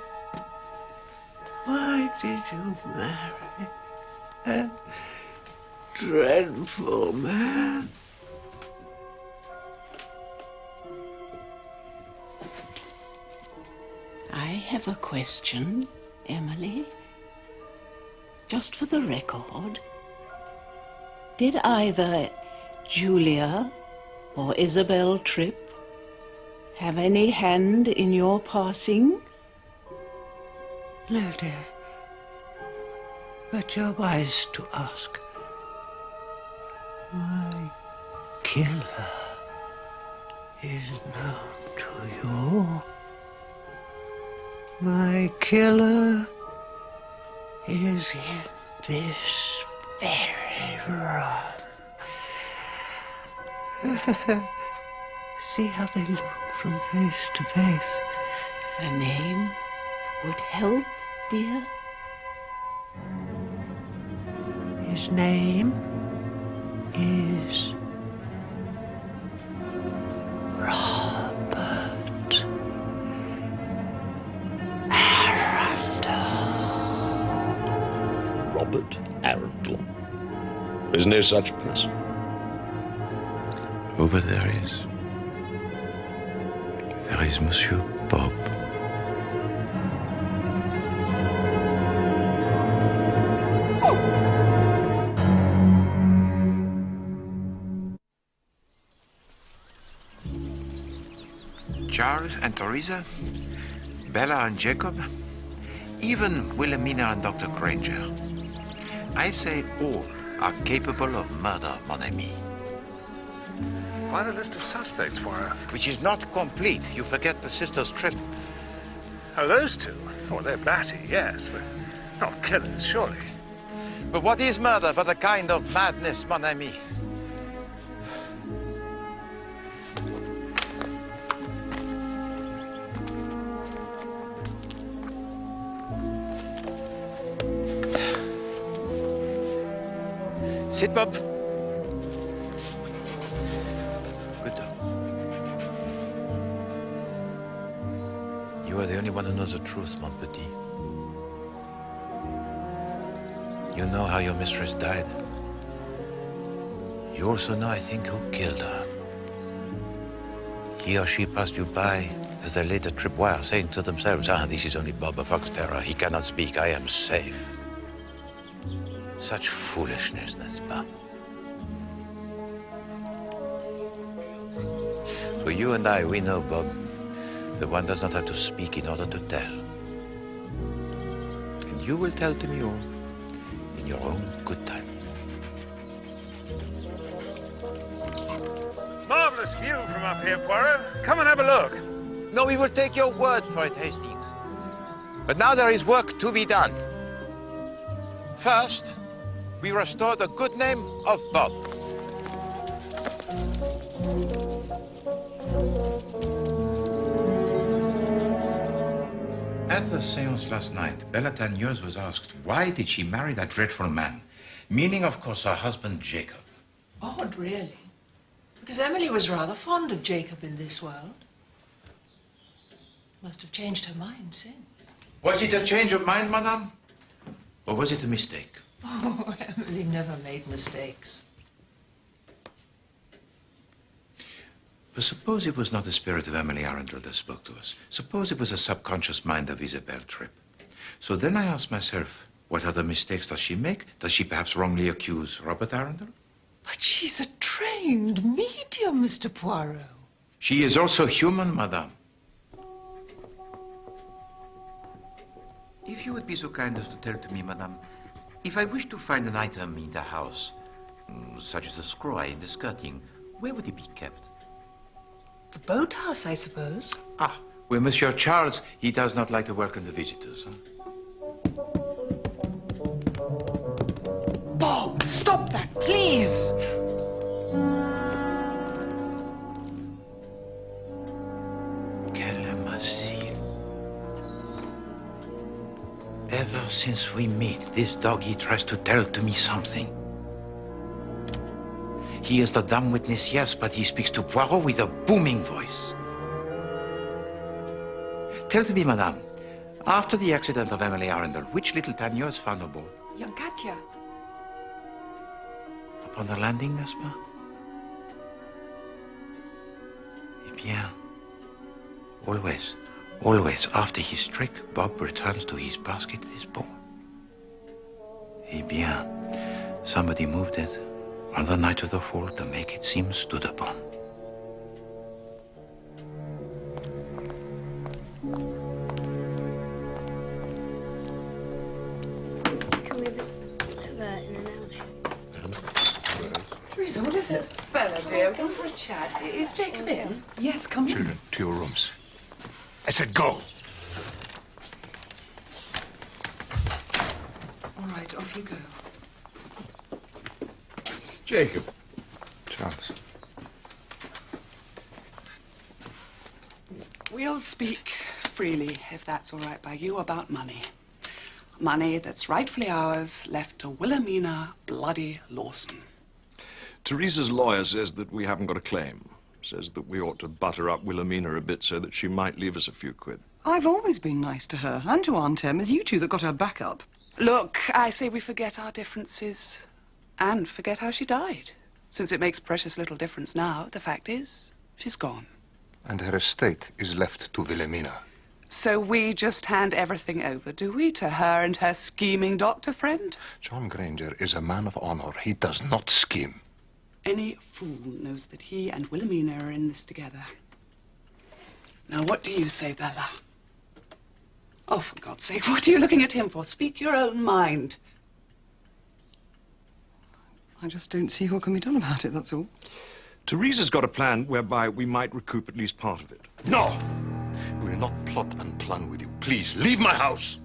Speaker 12: Why did you marry a dreadful man?
Speaker 16: I have a question, Emily. Just for the record, did either Julia or Isabel Tripp have any hand in your passing?
Speaker 12: No, dear. But you're wise to ask. My killer is known to you. My killer is in this very room. See how they look from face to face.
Speaker 16: A name would help, dear.
Speaker 12: His name is Robert Arundel.
Speaker 18: Robert Arundel. There's no such person. Oh, but there is. There is Monsieur Bob.
Speaker 2: Charles and Teresa, Bella and Jacob, even Wilhelmina and Dr. Granger. I say all are capable of murder, mon ami.
Speaker 3: Quite a list of suspects, Poirot.
Speaker 2: Which is not complete. You forget the sisters Tripp.
Speaker 3: Oh, those two? Oh, they're batty, yes, but not killers, surely.
Speaker 2: But what is murder but a kind of madness, mon ami? Sit, Bob. Good dog. You are the only one who knows the truth, mon petit. You know how your mistress died. You also know, I think, who killed her. He or she passed you by as they laid the tripwire, saying to themselves, this is only Bob, a fox terror. He cannot speak. I am safe. Such foolishness, n'est-ce pas? For you and I, we know, Bob, that one does not have to speak in order to tell. And you will tell to me all in your own good time.
Speaker 3: Marvellous view from up here, Poirot. Come and have a look.
Speaker 2: No, we will take your word for it, Hastings. But now there is work to be done. First, we restore the good name of Bob. At the séance last night, Bella Tagneuse was asked why did she marry that dreadful man, meaning, of course, her husband, Jacob.
Speaker 1: Odd, really. Because Emily was rather fond of Jacob in this world. Must have changed her mind since.
Speaker 2: Was it a change of mind, madame? Or was it a mistake?
Speaker 1: Oh, Emily never made mistakes.
Speaker 2: But suppose it was not the spirit of Emily Arundel that spoke to us. Suppose it was a subconscious mind of Isabel Tripp. So then I ask myself, what other mistakes does she make? Does she perhaps wrongly accuse Robert Arundel?
Speaker 1: But she's a trained medium, Mr. Poirot.
Speaker 2: She is also human, madame. If you would be so kind as to tell to me, madame, If I wish to find an item in the house, such as a screw in the skirting, where would it be kept?
Speaker 16: The boathouse, I suppose.
Speaker 2: Ah, well, Monsieur Charles, he does not like to welcome the visitors. Huh?
Speaker 16: Bob, stop that, please.
Speaker 2: Quel imbécile. Ever since we meet, this dog, he tries to tell to me something. He is the dumb witness, yes, but he speaks to Poirot with a booming voice. Tell to me, madame, after the accident of Emily Arundel, which little Tagneuse found aboard?
Speaker 16: Young Katya.
Speaker 2: Upon the landing, n'est-ce pas? Eh bien, always, after his trick, Bob returns to his basket this ball. Eh bien, somebody moved it on the night of the fall to make it seem stood upon.
Speaker 10: You can move it to there in an L shape.
Speaker 16: Teresa, what is it? Bella, dear, come for a chat. Is Jacob in? Yes, come in.
Speaker 11: Children, to your rooms. I said go.
Speaker 15: All right, off you go.
Speaker 13: Jacob.
Speaker 11: Charles.
Speaker 5: We'll speak freely, if that's all right by you, about money. Money that's rightfully ours, left to Wilhelmina Bloody Lawson.
Speaker 4: Teresa's lawyer says that we haven't got a claim. Says that we ought to butter up Wilhelmina a bit so that she might leave us a few quid.
Speaker 15: I've always been nice to her, and to Aunt Em, as you two that got her back up.
Speaker 5: Look, I say we forget our differences and forget how she died. Since it makes precious little difference now, the fact is, she's gone.
Speaker 11: And her estate is left to Wilhelmina.
Speaker 5: So we just hand everything over, do we, to her and her scheming doctor friend?
Speaker 11: John Granger is a man of honor. He does not scheme.
Speaker 5: Any fool knows that he and Wilhelmina are in this together. Now, what do you say, Bella? Oh, for God's sake, what are you looking at him for? Speak your own mind.
Speaker 15: I just don't see what can be done about it, that's all.
Speaker 4: Teresa's got a plan whereby we might recoup at least part of it.
Speaker 11: No! We will not plot and plan with you. Please, leave my house!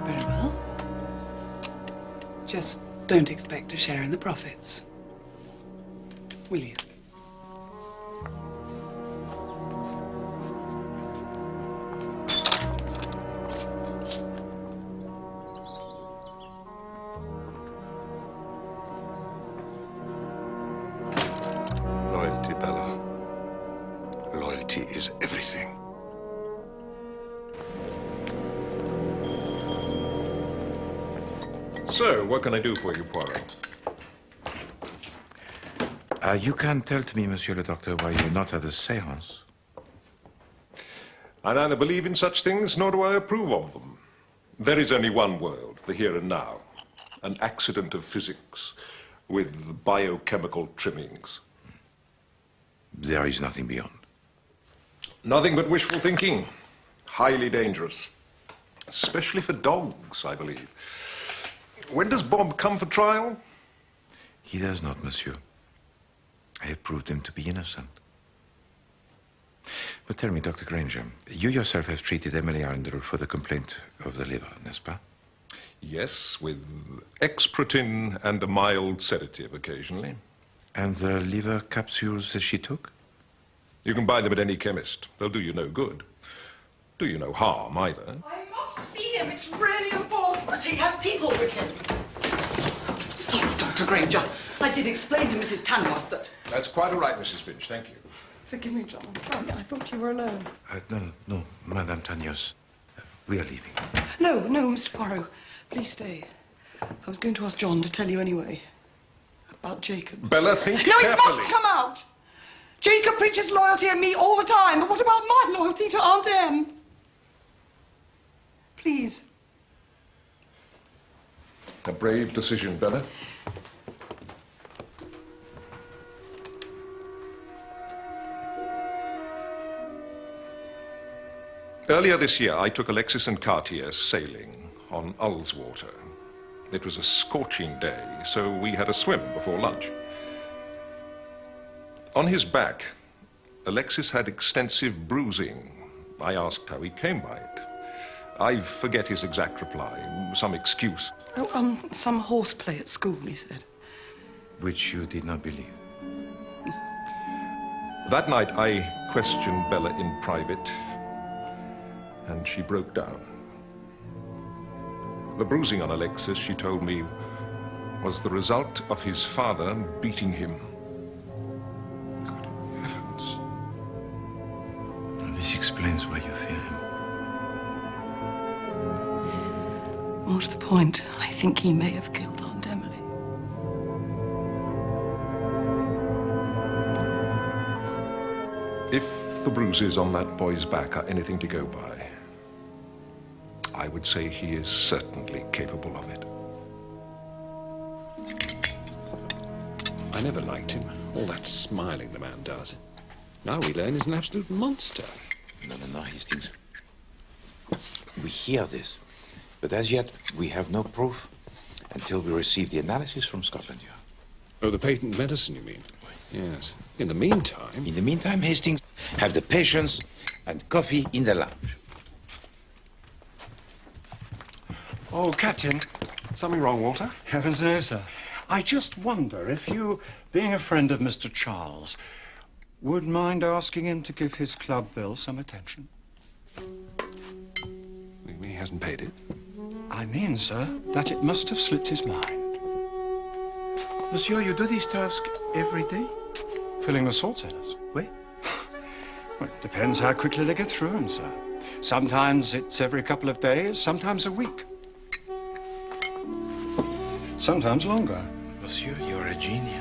Speaker 5: Very well. Just don't expect to share in the profits. Will you?
Speaker 11: Loyalty, Bella. Loyalty is everything.
Speaker 13: So, what can I do for you, Poirot?
Speaker 2: You can't tell to me, Monsieur le Docteur, why you're not at the séance.
Speaker 13: I neither believe in such things, nor do I approve of them. There is only one world, the here and now. An accident of physics with biochemical trimmings.
Speaker 2: There is nothing beyond.
Speaker 13: Nothing but wishful thinking. Highly dangerous. Especially for dogs, I believe. When does Bob come for trial?
Speaker 2: He does not, monsieur. I have proved him to be innocent. But tell me, Dr. Granger, you yourself have treated Emily Arundel for the complaint of the liver, n'est-ce pas?
Speaker 13: Yes, with exprotin and a mild sedative occasionally.
Speaker 2: And the liver capsules that she took?
Speaker 13: You can buy them at any chemist. They'll do you no good. Do you no harm, either.
Speaker 15: I must see him. It's really important. He has people with him. Sorry, Dr. Granger. I did explain to Mrs. Tanwas that...
Speaker 13: That's quite all right, Mrs. Finch. Thank you.
Speaker 15: Forgive me, John. I'm sorry. I thought you were alone.
Speaker 2: No, Madame Tagneuse. We are leaving.
Speaker 15: No, Mr. Poirot. Please stay. I was going to ask John to tell you anyway. About Jacob.
Speaker 13: Bella, think
Speaker 15: No,
Speaker 13: carefully.
Speaker 15: it must come out! Jacob preaches loyalty to me all the time, but what about my loyalty to Aunt Em? Please.
Speaker 13: A brave decision, Bella. Earlier this year, I took Alexis and Cartier sailing on Ullswater. It was a scorching day, so we had a swim before lunch. On his back, Alexis had extensive bruising. I asked how he came by it. I forget his exact reply, some excuse.
Speaker 15: Oh, some horseplay at school, he said.
Speaker 18: Which you did not believe.
Speaker 13: That night, I questioned Bella in private, and she broke down. The bruising on Alexis, she told me, was the result of his father beating him.
Speaker 18: Good heavens. This explains why you fear him.
Speaker 15: More to the point, I think he may have killed Aunt Emily.
Speaker 13: If the bruises on that boy's back are anything to go by, I would say he is certainly capable of it.
Speaker 3: I never liked him. All that smiling the man does. Now we learn he's an absolute monster.
Speaker 18: No, Hastings. We hear this, but as yet we have no proof until we receive the analysis from Scotland Yard.
Speaker 3: Oh, the patent medicine, you mean? Yes. In the meantime...
Speaker 18: In the meantime, Hastings, have the patience and coffee in the lounge.
Speaker 6: Oh, Captain. Something wrong, Walter?
Speaker 19: Heavens no, sir. I just wonder if you, being a friend of Mr. Charles, would mind asking him to give his club bill some attention.
Speaker 3: He hasn't paid it?
Speaker 19: I mean, sir, that it must have slipped his mind.
Speaker 18: Monsieur, you do this task every day?
Speaker 19: Filling the salt cellars?
Speaker 18: Oui.
Speaker 19: Well, it depends how quickly they get through them, sir. Sometimes it's every couple of days, sometimes a week. Sometimes longer.
Speaker 18: Monsieur, you're a genius.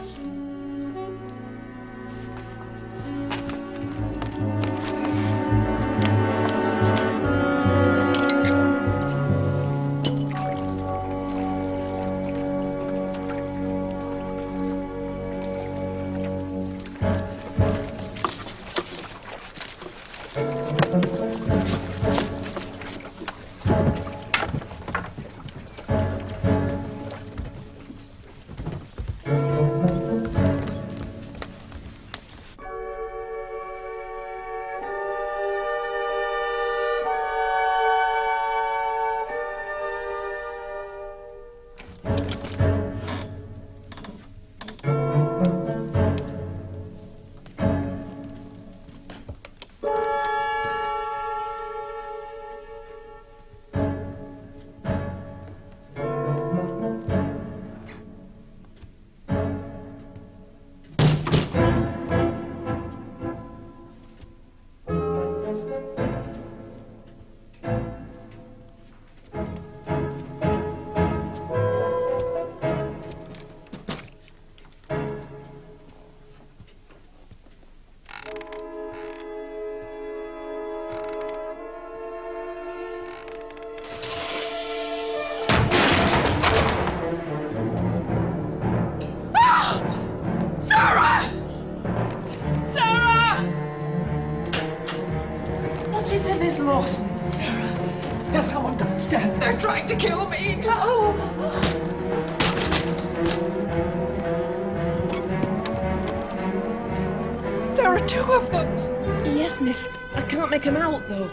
Speaker 9: Miss Lawson. Sarah, there's someone downstairs. They're trying to kill me. No. There are two of them.
Speaker 17: Yes, miss. I can't make them out, though.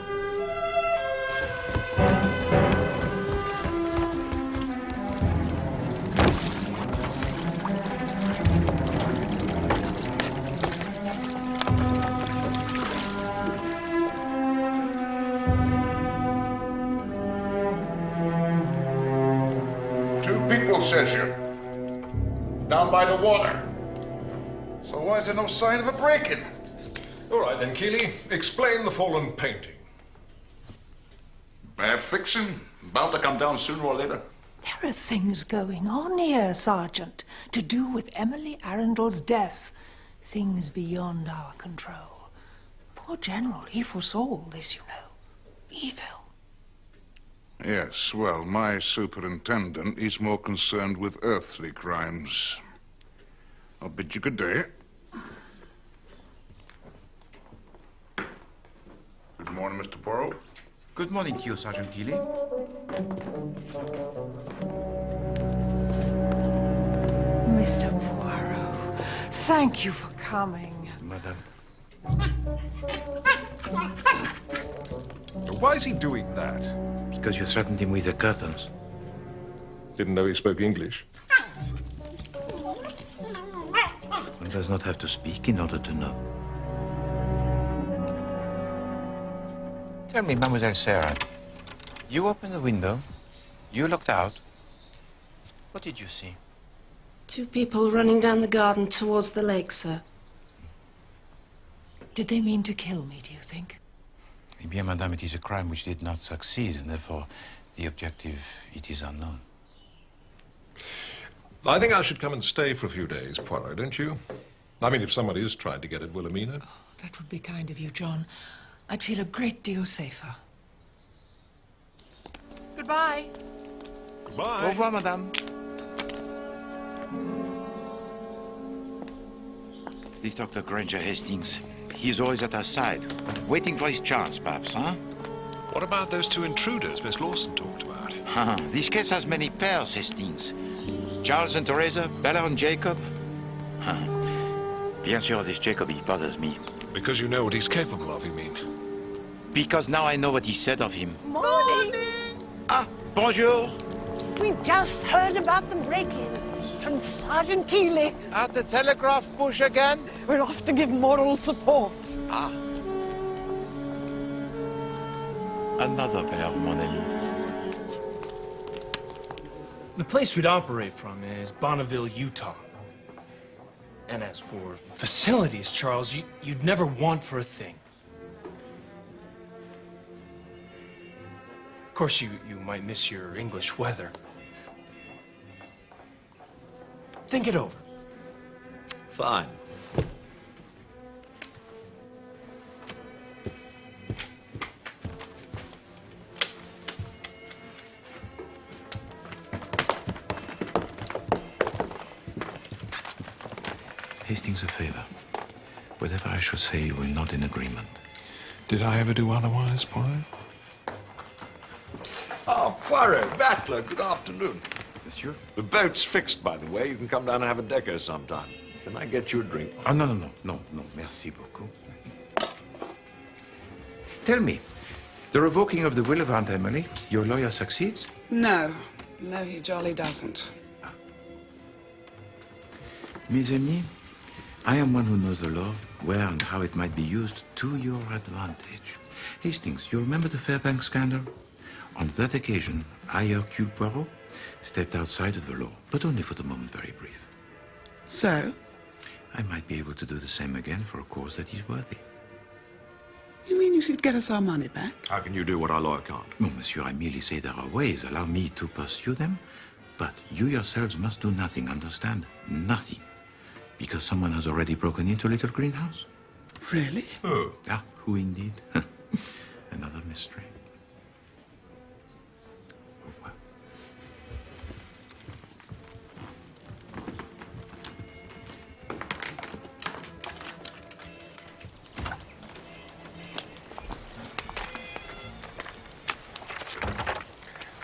Speaker 7: Says you. Down by the water. So why is there no sign of a break-in?
Speaker 13: All right then, Keeley. Explain the fallen painting.
Speaker 7: Bad fixing. Bound to come down sooner or later.
Speaker 1: There are things going on here, Sergeant, to do with Emily Arundel's death. Things beyond our control. Poor General, he foresaw all this, you know. Evil.
Speaker 7: Yes, well, my superintendent is more concerned with earthly crimes. I'll bid you good day. Good morning, Mr. Poirot.
Speaker 18: Good morning to you, Sergeant Keeley.
Speaker 1: Mr. Poirot, thank you for coming.
Speaker 18: Madame.
Speaker 13: Why is he doing that?
Speaker 18: Because you threatened him with the curtains.
Speaker 13: Didn't know he spoke English.
Speaker 18: One does not have to speak in order to know. Tell me, Mademoiselle Sarah, you opened the window, you looked out. What did you see?
Speaker 17: 2 people running down the garden towards the lake, sir.
Speaker 1: Did they mean to kill me, do you think?
Speaker 18: Eh bien, madame, it is a crime which did not succeed, and therefore the objective, it is unknown.
Speaker 13: I think I should come and stay for a few days, Poirot, don't you? I mean, if somebody is trying to get at Wilhelmina.
Speaker 1: Oh, that would be kind of you, John. I'd feel a great deal safer.
Speaker 8: Goodbye.
Speaker 13: Goodbye.
Speaker 18: Au revoir, madame.
Speaker 2: This Dr. Granger Hastings, he's always at our side, waiting for his chance, perhaps, huh?
Speaker 3: What about those 2 intruders Miss Lawson talked about?
Speaker 2: This case has many pairs, Hastings. Charles and Teresa, Bella and Jacob. Bien sûr, this Jacob, he bothers me.
Speaker 3: Because you know what he's capable of, you mean?
Speaker 2: Because now I know what he said of him.
Speaker 12: Morning.
Speaker 2: Ah, bonjour.
Speaker 12: We just heard about the break-in from Sergeant Keeley.
Speaker 18: At the telegraph bush again?
Speaker 12: We're off to give moral support.
Speaker 2: Ah. Another pair, mon ami.
Speaker 20: The place we'd operate from is Bonneville, Utah. And as for facilities, Charles, you'd never want for a thing. Of course, you might miss your English weather. Think it over.
Speaker 4: Fine.
Speaker 18: Hastings, a favor. Whatever I should say, you will not in agreement.
Speaker 3: Did I ever do otherwise, Poirot?
Speaker 4: Oh, Poirot, Battler, good afternoon.
Speaker 18: Monsieur?
Speaker 4: The boat's fixed, by the way. You can come down and have a deco sometime. Can I get you a drink?
Speaker 18: Oh, no, merci beaucoup. Tell me, the revoking of the will of Aunt Emily, your lawyer succeeds?
Speaker 5: No, he jolly doesn't.
Speaker 18: Mes amis, I am one who knows the law, where and how it might be used to your advantage. Hastings, you remember the Fairbank scandal? On that occasion, I, Hercule Poirot, stepped outside of the law, but only for the moment, very brief.
Speaker 5: So?
Speaker 18: I might be able to do the same again for a cause that is worthy.
Speaker 5: You mean you could get us our money back?
Speaker 4: How can you do what our lawyer can't?
Speaker 18: No, monsieur, I merely say there are ways. Allow me to pursue them. But you yourselves must do nothing, understand? Nothing. Because someone has already broken into a little greenhouse.
Speaker 5: Really?
Speaker 4: Who?
Speaker 18: Ah, who indeed? Another mystery.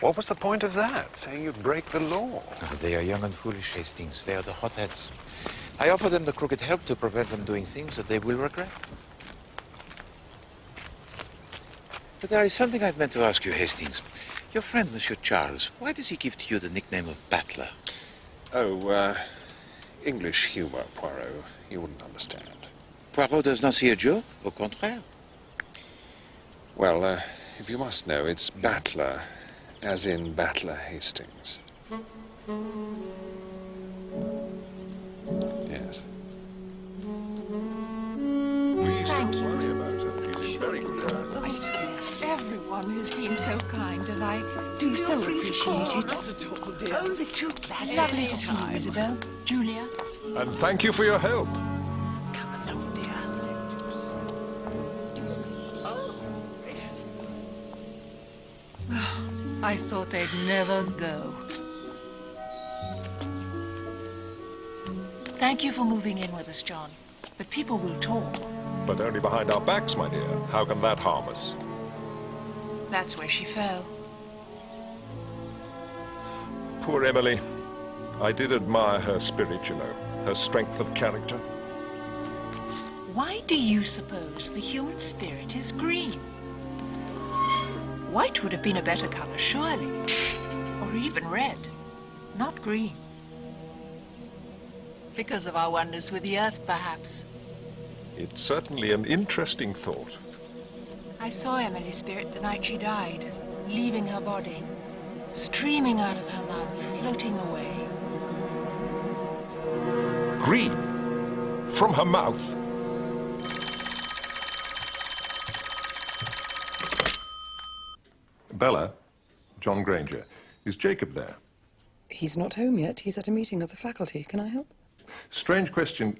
Speaker 3: What was the point of that? Saying you'd break the law?
Speaker 18: They are young and foolish, Hastings. They are the hotheads. I offer them the crooked help to prevent them doing things that they will regret. But there is something I've meant to ask you, Hastings. Your friend, Monsieur Charles, why does he give to you the nickname of Battler?
Speaker 3: Oh, English humor, Poirot. You wouldn't understand.
Speaker 18: Poirot does not see a joke, au contraire.
Speaker 3: Well, if you must know, it's Battler, as in Battler Hastings. Yes.
Speaker 1: Thank you.
Speaker 4: She's very good.
Speaker 1: Everyone who's been so kind, and I do so appreciate it.
Speaker 12: Only too glad.
Speaker 1: Lovely to see you, Isabel. Julia.
Speaker 13: And thank you for your help.
Speaker 1: I thought they'd never go. Thank you for moving in with us, John. But people will talk.
Speaker 13: But only behind our backs, my dear. How can that harm us?
Speaker 9: That's where she fell.
Speaker 13: Poor Emily. I did admire her spirit, you know, her strength of character.
Speaker 9: Why do you suppose the human spirit is green? White would have been a better color, surely. Or even red, not green. Because of our oneness with the earth, perhaps.
Speaker 13: It's certainly an interesting thought.
Speaker 9: I saw Emily's spirit the night she died, leaving her body, streaming out of her mouth, floating away.
Speaker 13: Green? From her mouth? Bella, John Granger, is Jacob there?
Speaker 15: He's not home yet. He's at a meeting of the faculty. Can I help?
Speaker 13: Strange question.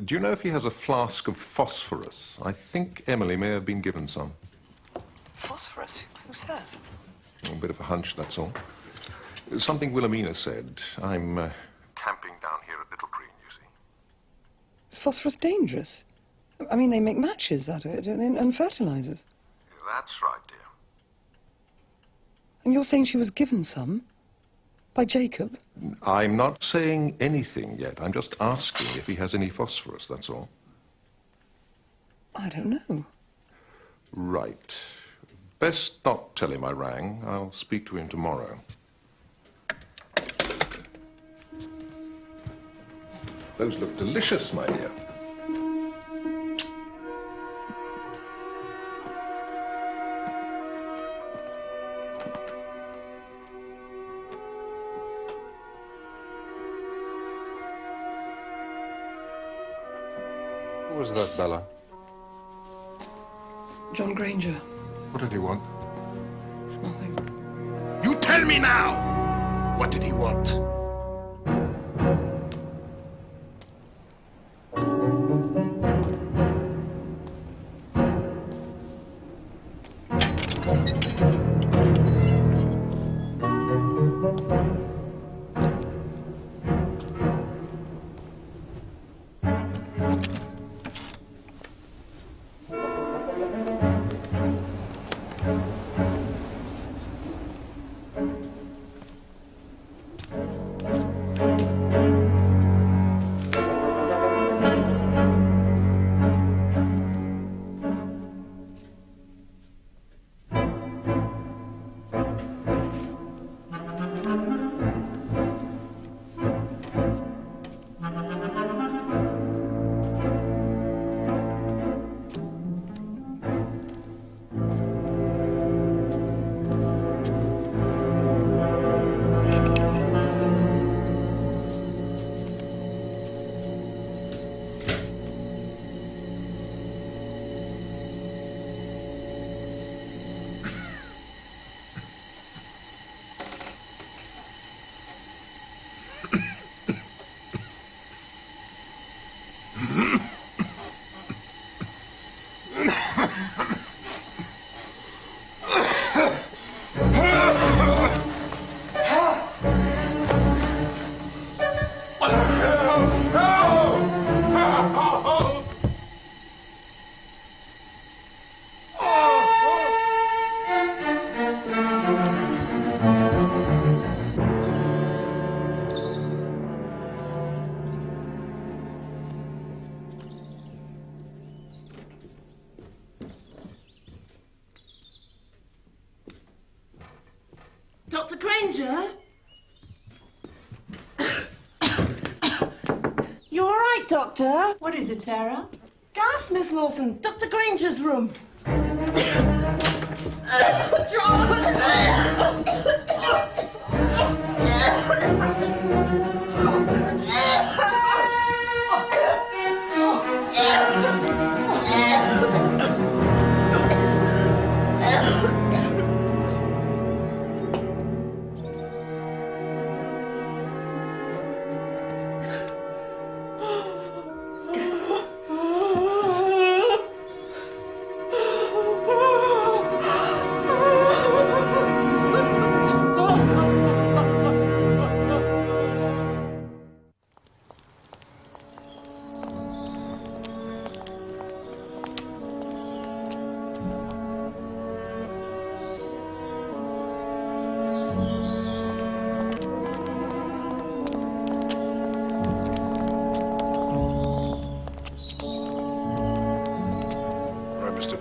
Speaker 13: Do you know if he has a flask of phosphorus? I think Emily may have been given some.
Speaker 15: Phosphorus? Who says?
Speaker 13: A bit of a hunch, that's all. Something Wilhelmina said. I'm camping down here at Little Green, you see.
Speaker 15: Is phosphorus dangerous? I mean, they make matches out of it and fertilizers.
Speaker 13: That's right, dear.
Speaker 15: And you're saying she was given some? By Jacob?
Speaker 13: I'm not saying anything yet. I'm just asking if he has any phosphorus, that's all.
Speaker 15: I don't know.
Speaker 13: Right. Best not tell him I rang. I'll speak to him tomorrow. Those look delicious, my dear.
Speaker 11: Who was that, Bella?
Speaker 15: John Granger.
Speaker 11: What did he want?
Speaker 15: Nothing.
Speaker 2: You tell me now! What did he want?
Speaker 17: Dr. Granger? You all right, Doctor?
Speaker 1: What is it, Sarah?
Speaker 17: Gas, Miss Lawson. Dr. Granger's room.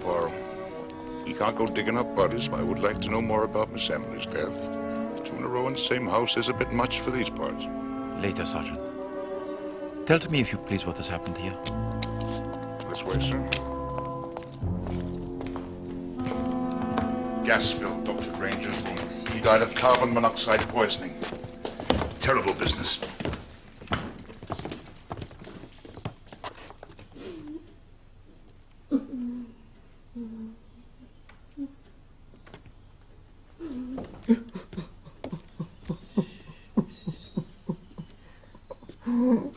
Speaker 21: Poirot. He can't go digging up bodies, but I would like to know more about Miss Emily's death. 2 in a row in the same house is a bit much for these parts.
Speaker 18: Later, Sergeant. Tell to me, if you please, what has happened here.
Speaker 21: This way, sir. Gas filled Dr. Granger's room. He died of carbon monoxide poisoning. Terrible business.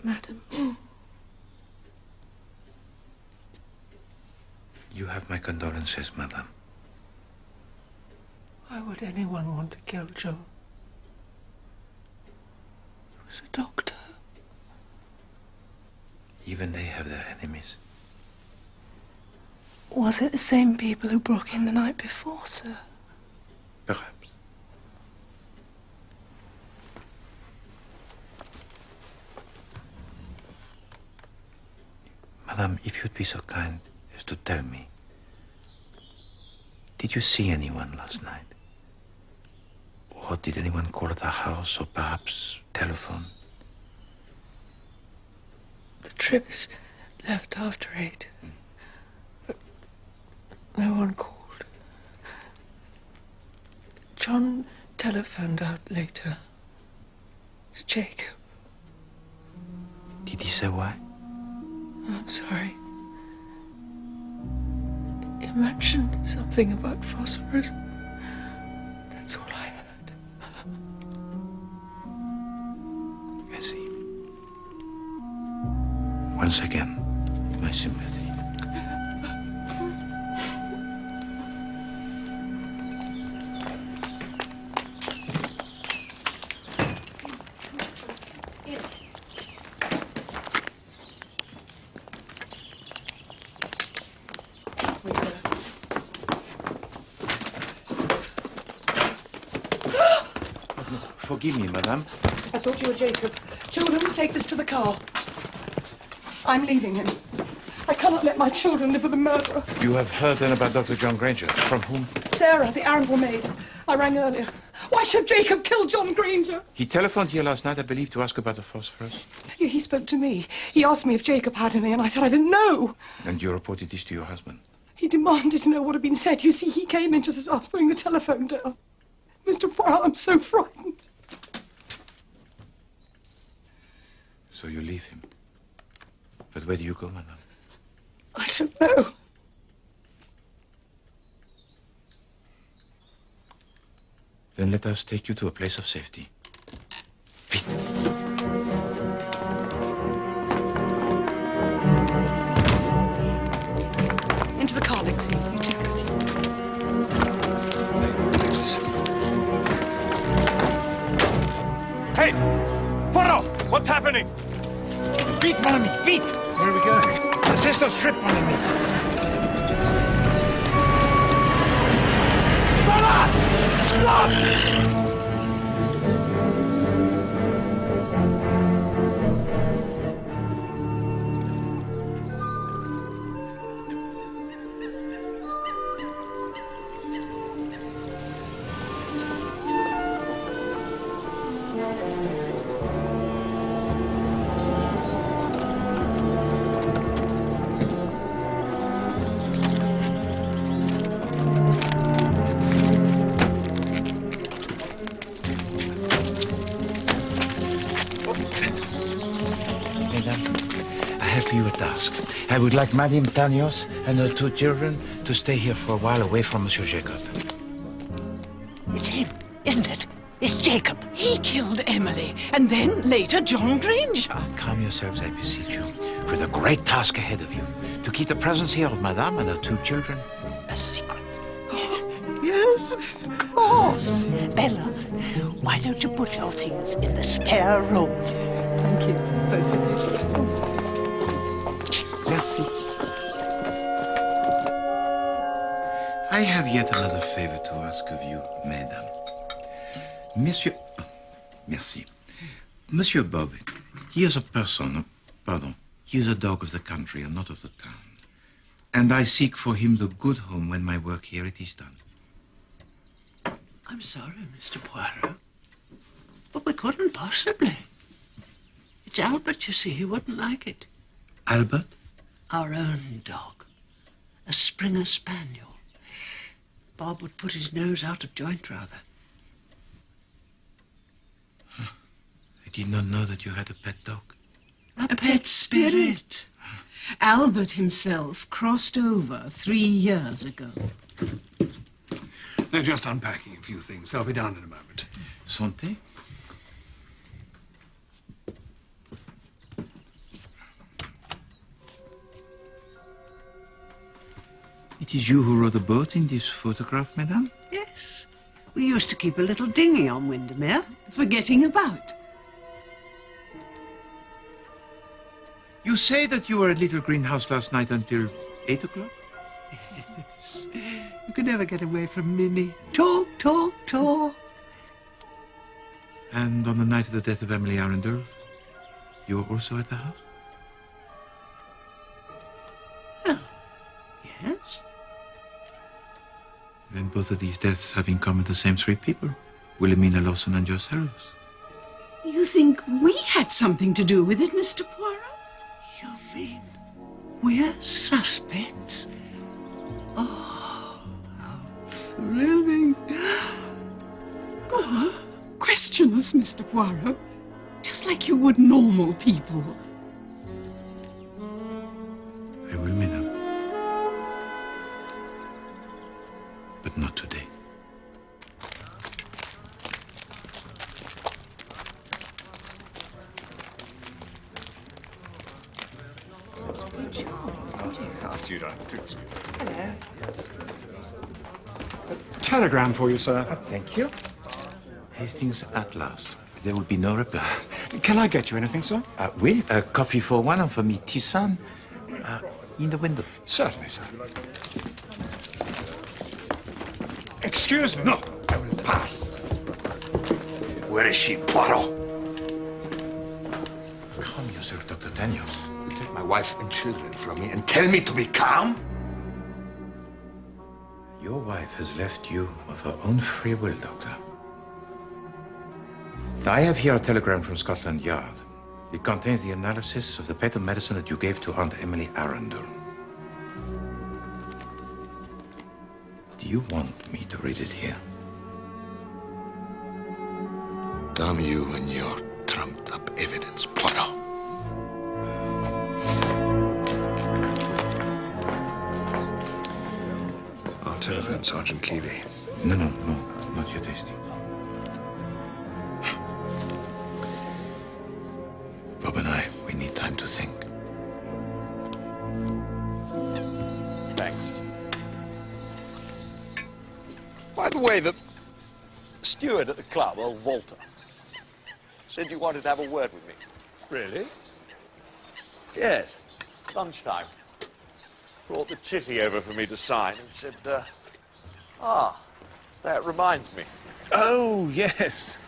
Speaker 9: Madam.
Speaker 18: You have my condolences, madam.
Speaker 1: Why would anyone want to kill Joe? He was a doctor.
Speaker 18: Even they have their enemies.
Speaker 9: Was it the same people who broke in the night before, sir?
Speaker 18: Perhaps. Madam, if you'd be so kind as to tell me, did you see anyone last night? Or did anyone call at the house, or perhaps telephone?
Speaker 1: The trips left after 8. But no one called. John telephoned out later to Jacob.
Speaker 18: Did he say why?
Speaker 1: I'm sorry. He mentioned something about phosphorus. That's all I heard.
Speaker 18: I see. Once again, my sympathy. Forgive me, madame.
Speaker 15: I thought you were Jacob. Children, take this to the car. I'm leaving him. I cannot let my children live with a murderer.
Speaker 18: You have heard then about Dr. John Granger. From whom?
Speaker 15: Sarah, the Arundel maid. I rang earlier. Why should Jacob kill John Granger?
Speaker 18: He telephoned here last night, I believe, to ask about the phosphorus.
Speaker 15: He spoke to me. He asked me if Jacob had any, and I said I didn't know.
Speaker 18: And you reported this to your husband?
Speaker 15: He demanded to know what had been said. You see, he came in just as I was putting the telephone down. Mr. Poirot, I'm so frightened.
Speaker 18: So you leave him. But where do you go, madame?
Speaker 15: I don't know.
Speaker 18: Then let us take you to a place of safety. Vite.
Speaker 15: Into the car, Lexi. You take it.
Speaker 6: Hey! Poirot! What's happening?
Speaker 18: Vite, mon ami, vite!
Speaker 6: Where are we going?
Speaker 18: The sister's trip, mon ami.
Speaker 6: Stop!
Speaker 18: I would like Madame Tanios and her 2 children to stay here for a while away from Monsieur Jacob.
Speaker 12: It's him, isn't it? It's Jacob.
Speaker 5: He killed Emily, and then later John Granger.
Speaker 18: Calm yourselves, I beseech you. With a great task ahead of you, to keep the presence here of Madame and her 2 children a secret.
Speaker 12: Yes, of course. Bella, why don't you put your things in the spare room?
Speaker 15: Thank you, both of you.
Speaker 18: Merci. I have yet another favor to ask of you, Madame. Monsieur... Merci. Monsieur Bob, he is a person... Pardon. He is a dog of the country and not of the town. And I seek for him the good home when my work here it is done.
Speaker 12: I'm sorry, Mr. Poirot, but we couldn't possibly. It's Albert, you see. He wouldn't like it.
Speaker 18: Albert?
Speaker 12: Our own dog. A Springer Spaniel. Bob would put his nose out of joint, rather.
Speaker 18: I did not know that you had a pet dog.
Speaker 16: A pet spirit. Albert himself crossed over 3 years ago.
Speaker 3: They're just unpacking a few things. They'll be down in a moment.
Speaker 18: Santé? It is you who rowed the boat in this photograph, madame?
Speaker 12: Yes. We used to keep a little dinghy on Windermere.
Speaker 16: Forgetting about.
Speaker 18: You say that you were at Little Greenhouse last night until 8 o'clock?
Speaker 12: Yes. You could never get away from Minnie. Talk, talk, talk.
Speaker 18: And on the night of the death of Emily Arundel, you were also at the house?
Speaker 12: Oh, yes.
Speaker 18: Then both of these deaths have in common the same 3 people. Wilhelmina Lawson and yourselves.
Speaker 16: You think we had something to do with it, Mr. Poirot?
Speaker 12: You mean we're suspects? Oh, how thrilling.
Speaker 16: Go on, question us, Mr. Poirot. Just like you would normal people.
Speaker 18: I will, madame. But not today.
Speaker 19: Hello. A telegram for you, sir.
Speaker 18: Thank you. Hastings at last. There will be no reply.
Speaker 19: Can I get you anything, sir?
Speaker 18: Oui, coffee for one and for me tisane. In the window.
Speaker 19: Certainly, sir. Excuse me.
Speaker 14: No, I will pass. Where is she, Poirot?
Speaker 18: Calm yourself, Dr. Daniels.
Speaker 14: You take my wife and children from me and tell me to be calm?
Speaker 18: Your wife has left you of her own free will, Doctor. I have here a telegram from Scotland Yard. It contains the analysis of the patent medicine that you gave to Aunt Emily Arundel. Do you want me to read it here?
Speaker 14: Damn you and your trumped-up evidence, Poirot.
Speaker 3: I'll telephone Sergeant Keeley.
Speaker 18: No, not yet, Hasty. Bob and I, we need time to think.
Speaker 4: Thanks. By the way, the steward at the club, old Walter, said you wanted to have a word with me. Really? Yes. Lunchtime. Brought the chitty over for me to sign and said, that reminds me.
Speaker 3: Oh, yes.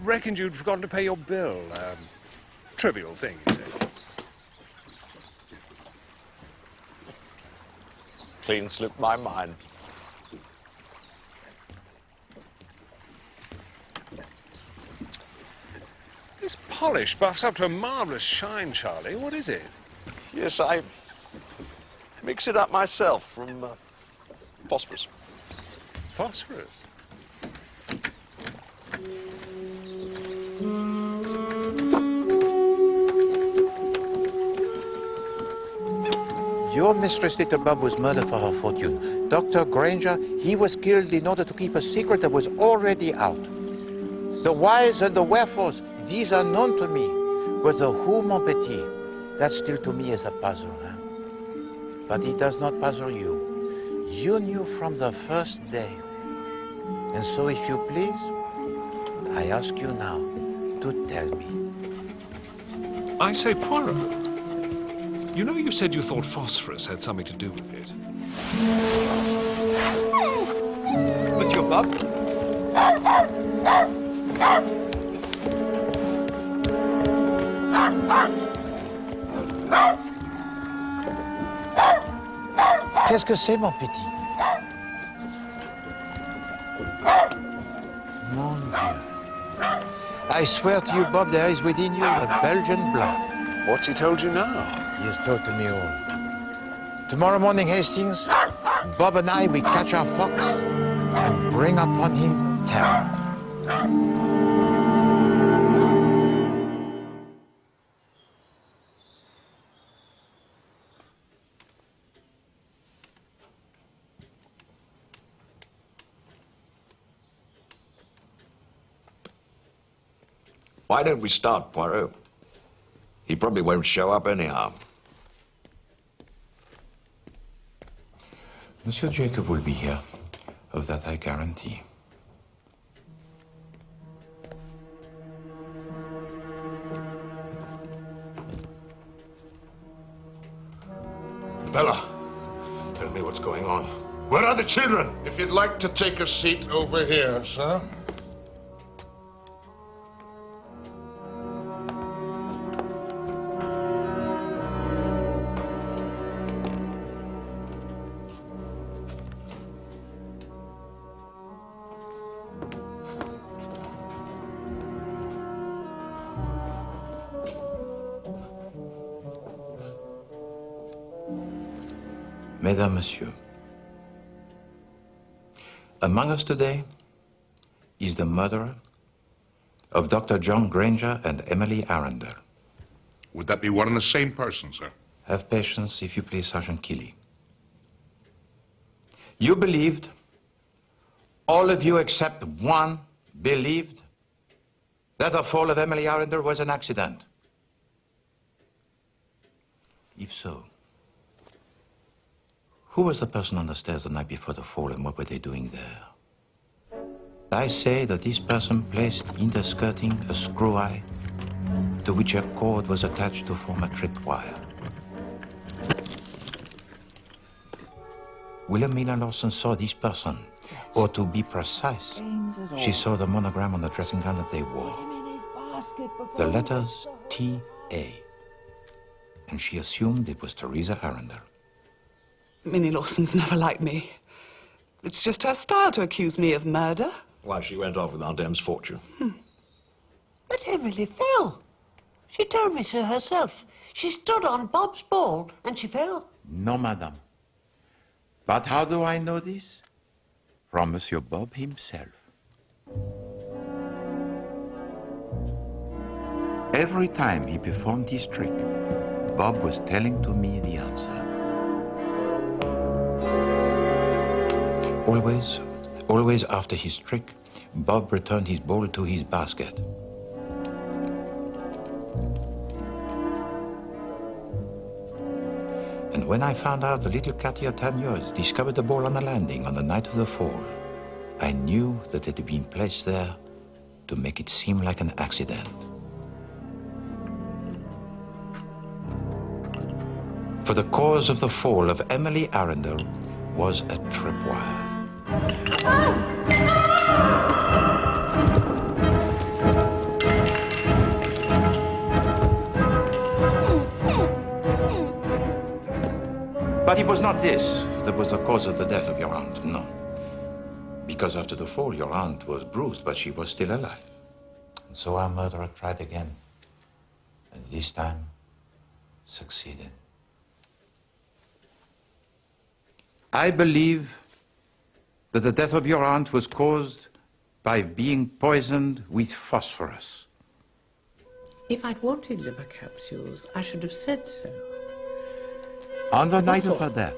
Speaker 3: Reckoned you'd forgotten to pay your bill. Trivial thing, he said.
Speaker 4: Clean slipped my mind.
Speaker 3: This polish buffs up to a marvellous shine, Charlie. What is it?
Speaker 4: Yes, I mix it up myself from phosphorus.
Speaker 3: Phosphorus?
Speaker 2: Your mistress, little Bob, was murdered for her fortune. Dr. Granger, he was killed in order to keep a secret that was already out. The whys and the wherefores, these are known to me. But the who, mon petit, that still to me is a puzzle. Huh? But it does not puzzle you. You knew from the first day. And so, if you please, I ask you now to tell me.
Speaker 3: I say, Poirot, you know you said you thought phosphorus had something to do with it.
Speaker 2: Monsieur Bob?
Speaker 18: Qu'est-ce que c'est, mon petit? Mon Dieu. I swear to you, Bob, there is within you the Belgian blood.
Speaker 3: What's he told you now?
Speaker 18: He has told to me all. Tomorrow morning, Hastings, Bob and I, we catch our fox and bring upon him terror.
Speaker 4: Why don't we start, Poirot? He probably won't show up anyhow.
Speaker 18: Monsieur Jacob will be here. Of that I guarantee.
Speaker 21: Bella, tell me what's going on. Where are the children?
Speaker 14: If you'd like to take a seat over here, sir.
Speaker 18: Mesdames, Messieurs, among us today is the murderer of Dr. John Granger and Emily Arundel.
Speaker 21: Would that be one and the same person, sir?
Speaker 18: Have patience, if you please, Sergeant Keeley. You believed, all of you except one believed, that the fall of Emily Arundel was an accident. If so, who was the person on the stairs the night before the fall and what were they doing there? I say that this person placed in the skirting a screw eye to which a cord was attached to form a tripwire. Wilhelmina Lawson saw this person, or to be precise, she saw the monogram on the dressing gown that they wore. The letters T.A. And she assumed it was Teresa Arundel.
Speaker 5: Minnie Lawson's never liked me. It's just her style to accuse me of murder.
Speaker 4: Why, she went off with Aunt Em's fortune.
Speaker 12: But Emily fell. She told me so herself. She stood on Bob's ball and she fell.
Speaker 18: No, madame. But how do I know this? From Monsieur Bob himself. Every time he performed his trick, Bob was telling to me the answer. Always after his trick, Bob returned his ball to his basket. And when I found out the little Katia Tagneuse discovered the ball on the landing on the night of the fall, I knew that it had been placed there to make it seem like an accident. For the cause of the fall of Emily Arundel was a tripwire. But it was not this that was the cause of the death of your aunt, no. Because after the fall, your aunt was bruised, but she was still alive. And so our murderer tried again, and this time succeeded. I believe that the death of your aunt was caused by being poisoned with phosphorus.
Speaker 8: If I'd wanted liver capsules, I should have said so.
Speaker 18: On the night of her death,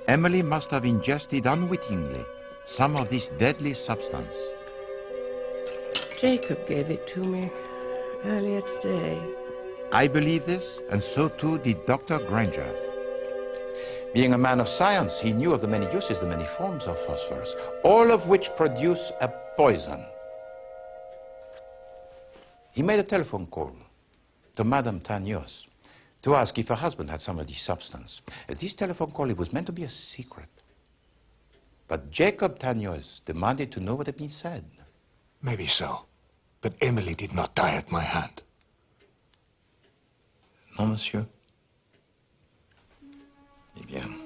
Speaker 18: Emily must have ingested unwittingly some of this deadly substance.
Speaker 8: Jacob gave it to me earlier today.
Speaker 18: I believe this, and so too did Dr. Granger. Being a man of science, he knew of the many uses, the many forms of phosphorus, all of which produce a poison. He made a telephone call to Madame Tagneuse to ask if her husband had some of this substance. This telephone call, it was meant to be a secret. But Jacob Tagneuse demanded to know what had been said.
Speaker 11: Maybe so, but Emily did not die at my hand.
Speaker 18: Non, monsieur. Eh bien,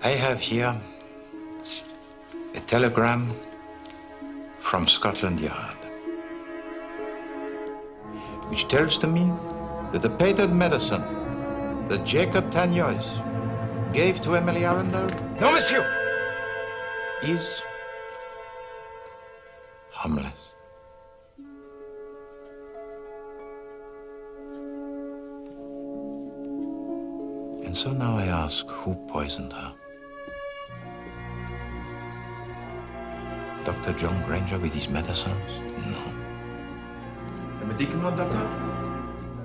Speaker 18: I have here a telegram from Scotland Yard, which tells to me that the patent medicine that Jacob Tannios gave to Emily Arundel,
Speaker 2: No, monsieur!
Speaker 18: is harmless. And so now I ask, who poisoned her? Dr. John Granger with his medicines? No.
Speaker 2: A medicament, doctor?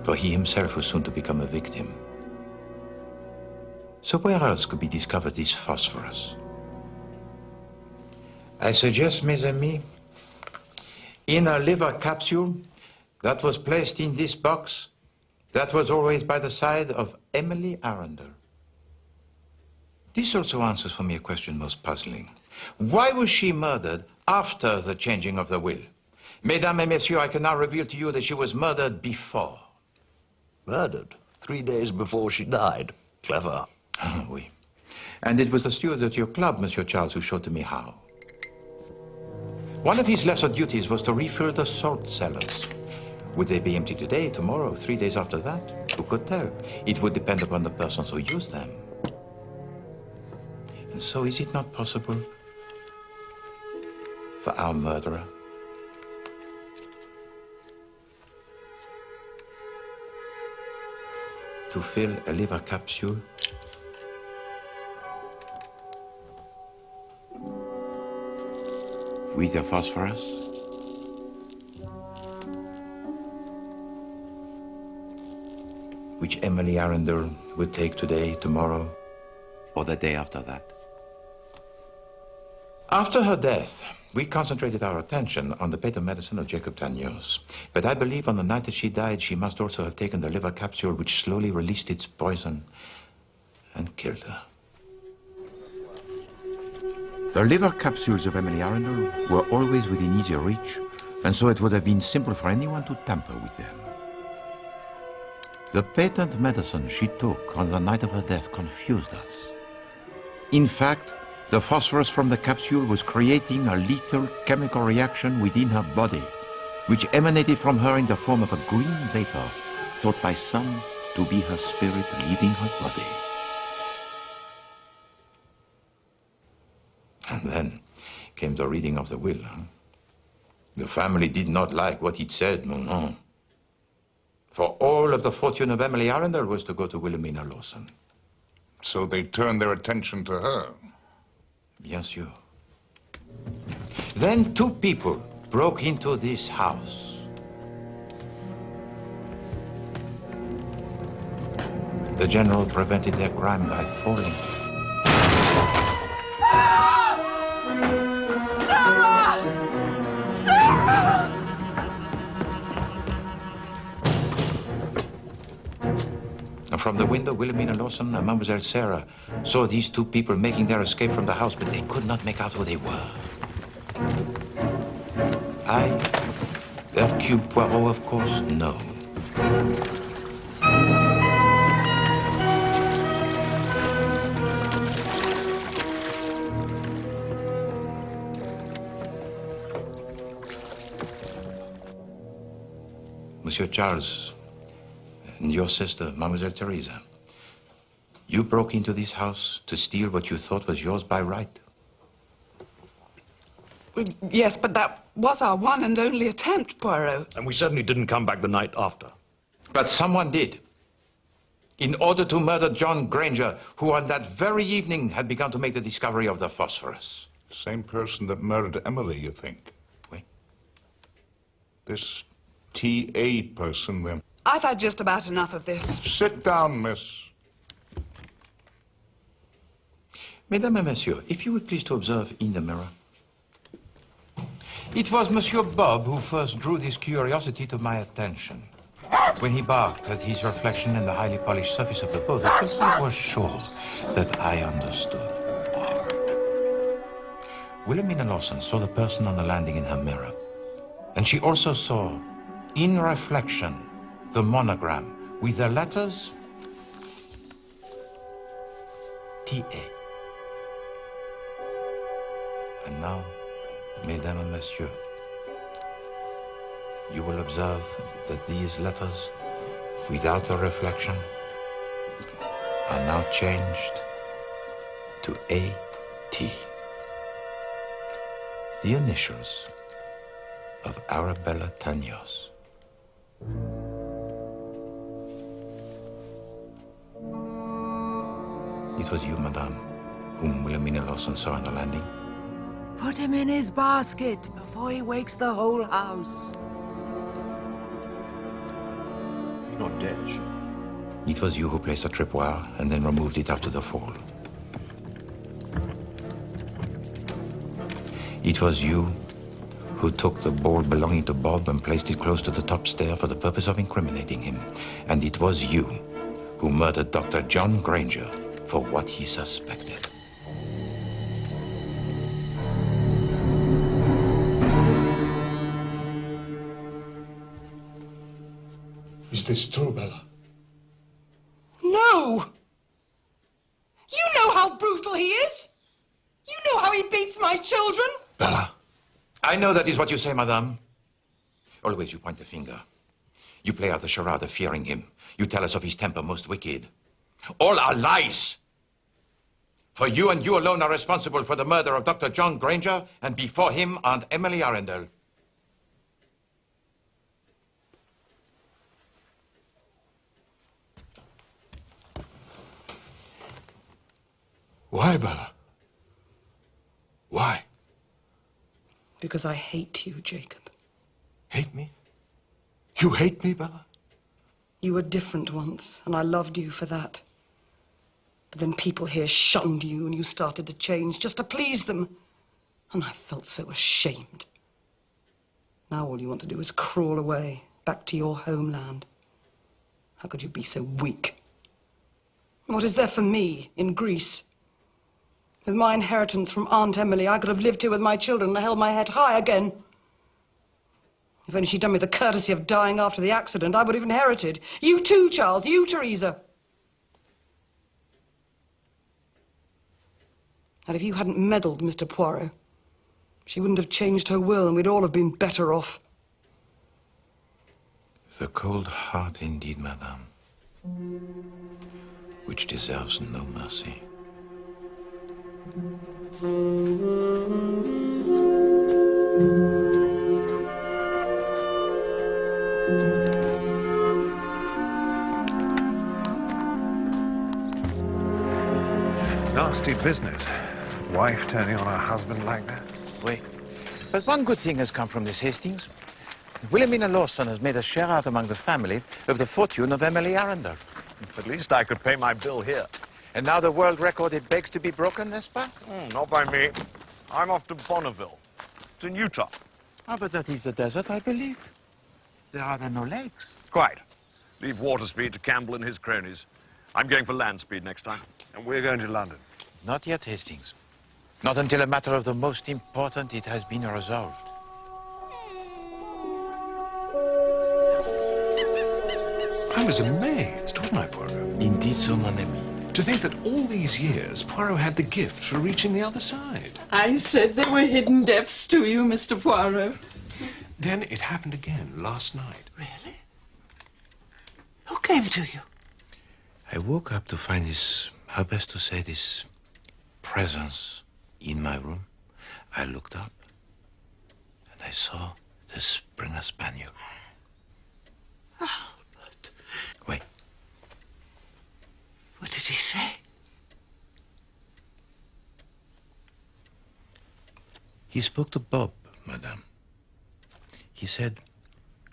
Speaker 18: For he himself was soon to become a victim. So where else could be discovered this phosphorus? I suggest, mes amis, in a liver capsule that was placed in this box that was always by the side of Emily Arundel. This also answers for me a question most puzzling. Why was she murdered after the changing of the will? Mesdames et messieurs, I can now reveal to you that she was murdered before.
Speaker 10: Murdered? 3 days before she died. Clever.
Speaker 18: Ah, oui. And it was the steward at your club, Monsieur Charles, who showed to me how. One of his lesser duties was to refill the salt cellars. Would they be empty today, tomorrow, 3 days after that? Who could tell? It would depend upon the persons who used them. And so is it not possible for our murderer to fill a liver capsule with the phosphorus? Which Emily Arundel would take today, tomorrow, or the day after that. After her death, we concentrated our attention on the patent medicine of Jacob Tannios. But I believe on the night that she died, she must also have taken the liver capsule which slowly released its poison and killed her. The liver capsules of Emily Arundel were always within easy reach, and so it would have been simple for anyone to tamper with them. The patent medicine she took on the night of her death confused us. In fact, the phosphorus from the capsule was creating a lethal chemical reaction within her body, which emanated from her in the form of a green vapor, thought by some to be her spirit leaving her body. And then came the reading of the will. The family did not like what it said, no. For all of the fortune of Emily Arundel was to go to Wilhelmina Lawson.
Speaker 21: So they turned their attention to her.
Speaker 18: Bien sûr. Then 2 people broke into this house. The general prevented their crime by falling.
Speaker 5: Sarah! Sarah!
Speaker 18: And from the window, Wilhelmina Lawson and Mademoiselle Sarah saw these 2 people making their escape from the house, but they could not make out who they were. I, Hercule Poirot, of course, no. Monsieur Charles, and your sister, Mademoiselle Teresa, you broke into this house to steal what you thought was yours by right.
Speaker 5: Yes, but that was our one and only attempt, Poirot.
Speaker 10: And we certainly didn't come back the night after.
Speaker 18: But someone did. In order to murder John Granger, who on that very evening had begun to make the discovery of the phosphorus.
Speaker 21: Same person that murdered Emily, you think?
Speaker 18: Oui.
Speaker 21: This T.A. person, then.
Speaker 5: I've had just about enough of this.
Speaker 21: Sit down, miss.
Speaker 18: Mesdames et messieurs, if you would please to observe in the mirror. It was Monsieur Bob who first drew this curiosity to my attention. When he barked at his reflection in the highly polished surface of the boat, until he was sure that I understood. Wilhelmina Lawson saw the person on the landing in her mirror. And she also saw, in reflection, the monogram with the letters T.A. And now, mesdames and messieurs, you will observe that these letters, without a reflection, are now changed to A.T., the initials of Arabella Tanios. It was you, madame, whom Wilhelmina Lawson saw on the landing.
Speaker 1: Put him in his basket before he wakes the whole house.
Speaker 10: You're not dead.
Speaker 18: It was you who placed the tripwire and then removed it after the fall. It was you who took the ball belonging to Bob and placed it close to the top stair for the purpose of incriminating him. And it was you who murdered Dr. John Granger for what he suspected.
Speaker 14: Is this true, Bella?
Speaker 15: No! You know how brutal he is! You know how he beats my children!
Speaker 18: Bella, I know that is what you say, madame. Always you point the finger. You play out the charade of fearing him. You tell us of his temper most wicked. All are lies! For you and you alone are responsible for the murder of Dr. John Granger and before him Aunt Emily Arundel.
Speaker 14: Why, Bella? Why?
Speaker 15: Because I hate you, Jacob.
Speaker 14: Hate me? You hate me, Bella?
Speaker 15: You were different once, and I loved you for that. But then people here shunned you, and you started to change just to please them. And I felt so ashamed. Now all you want to do is crawl away, back to your homeland. How could you be so weak? What is there for me in Greece? With my inheritance from Aunt Emily, I could have lived here with my children and held my head high again. If only she'd done me the courtesy of dying after the accident, I would have inherited. You too, Charles. You, Teresa. And if you hadn't meddled, Mr. Poirot, she wouldn't have changed her will and we'd all have been better off.
Speaker 18: The cold heart indeed, madame, which deserves no mercy.
Speaker 3: Nasty business. Wife turning on her husband like that.
Speaker 18: Wait, but one good thing has come from this, Hastings. Wilhelmina Lawson has made a share out among the family of the fortune of Emily Arundel.
Speaker 7: At least I could pay my bill here.
Speaker 18: And now the world record, it begs to be broken, n'est-ce pas?
Speaker 7: Not by me. I'm off to Bonneville. It's in Utah.
Speaker 18: Ah, but that is the desert, I believe. There are no lakes.
Speaker 7: Quite. Leave water speed to Campbell and his cronies. I'm going for land speed next time. And we're going to London.
Speaker 18: Not yet, Hastings. Not until a matter of the most important it has been resolved.
Speaker 3: I was amazed, wasn't I, Poirot?
Speaker 18: Indeed so, mon ami.
Speaker 3: To think that all these years, Poirot had the gift for reaching the other side.
Speaker 16: I said there were hidden depths to you, Mr. Poirot.
Speaker 3: Then it happened again last night.
Speaker 12: Really? Who came to you?
Speaker 18: I woke up to find this, how best to say this, presence in my room. I looked up and I saw the Springer Spaniel.
Speaker 12: Albert.
Speaker 18: Wait.
Speaker 12: What did he say?
Speaker 18: He spoke to Bob, madame. He said,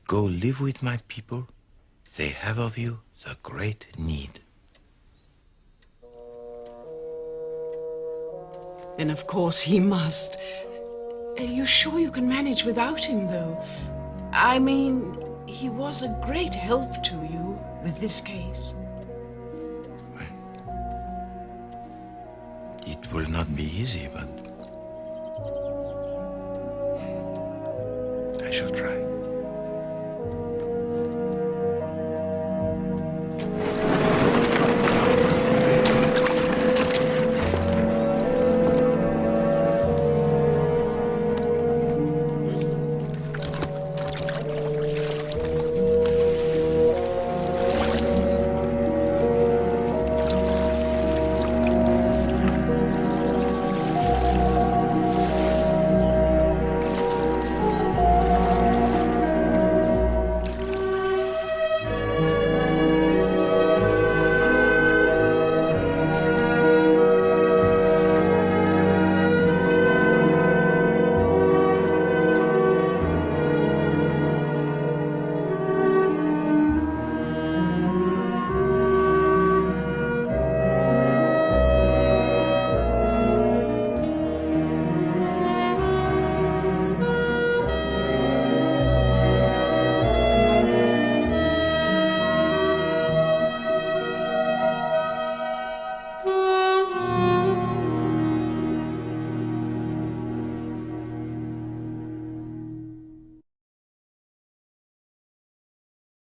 Speaker 18: "Go live with my people. They have of you the great need."
Speaker 16: Then of course he must. Are you sure you can manage without him, though? I mean, he was a great help to you with this case.
Speaker 18: It will not be easy, but I shall try.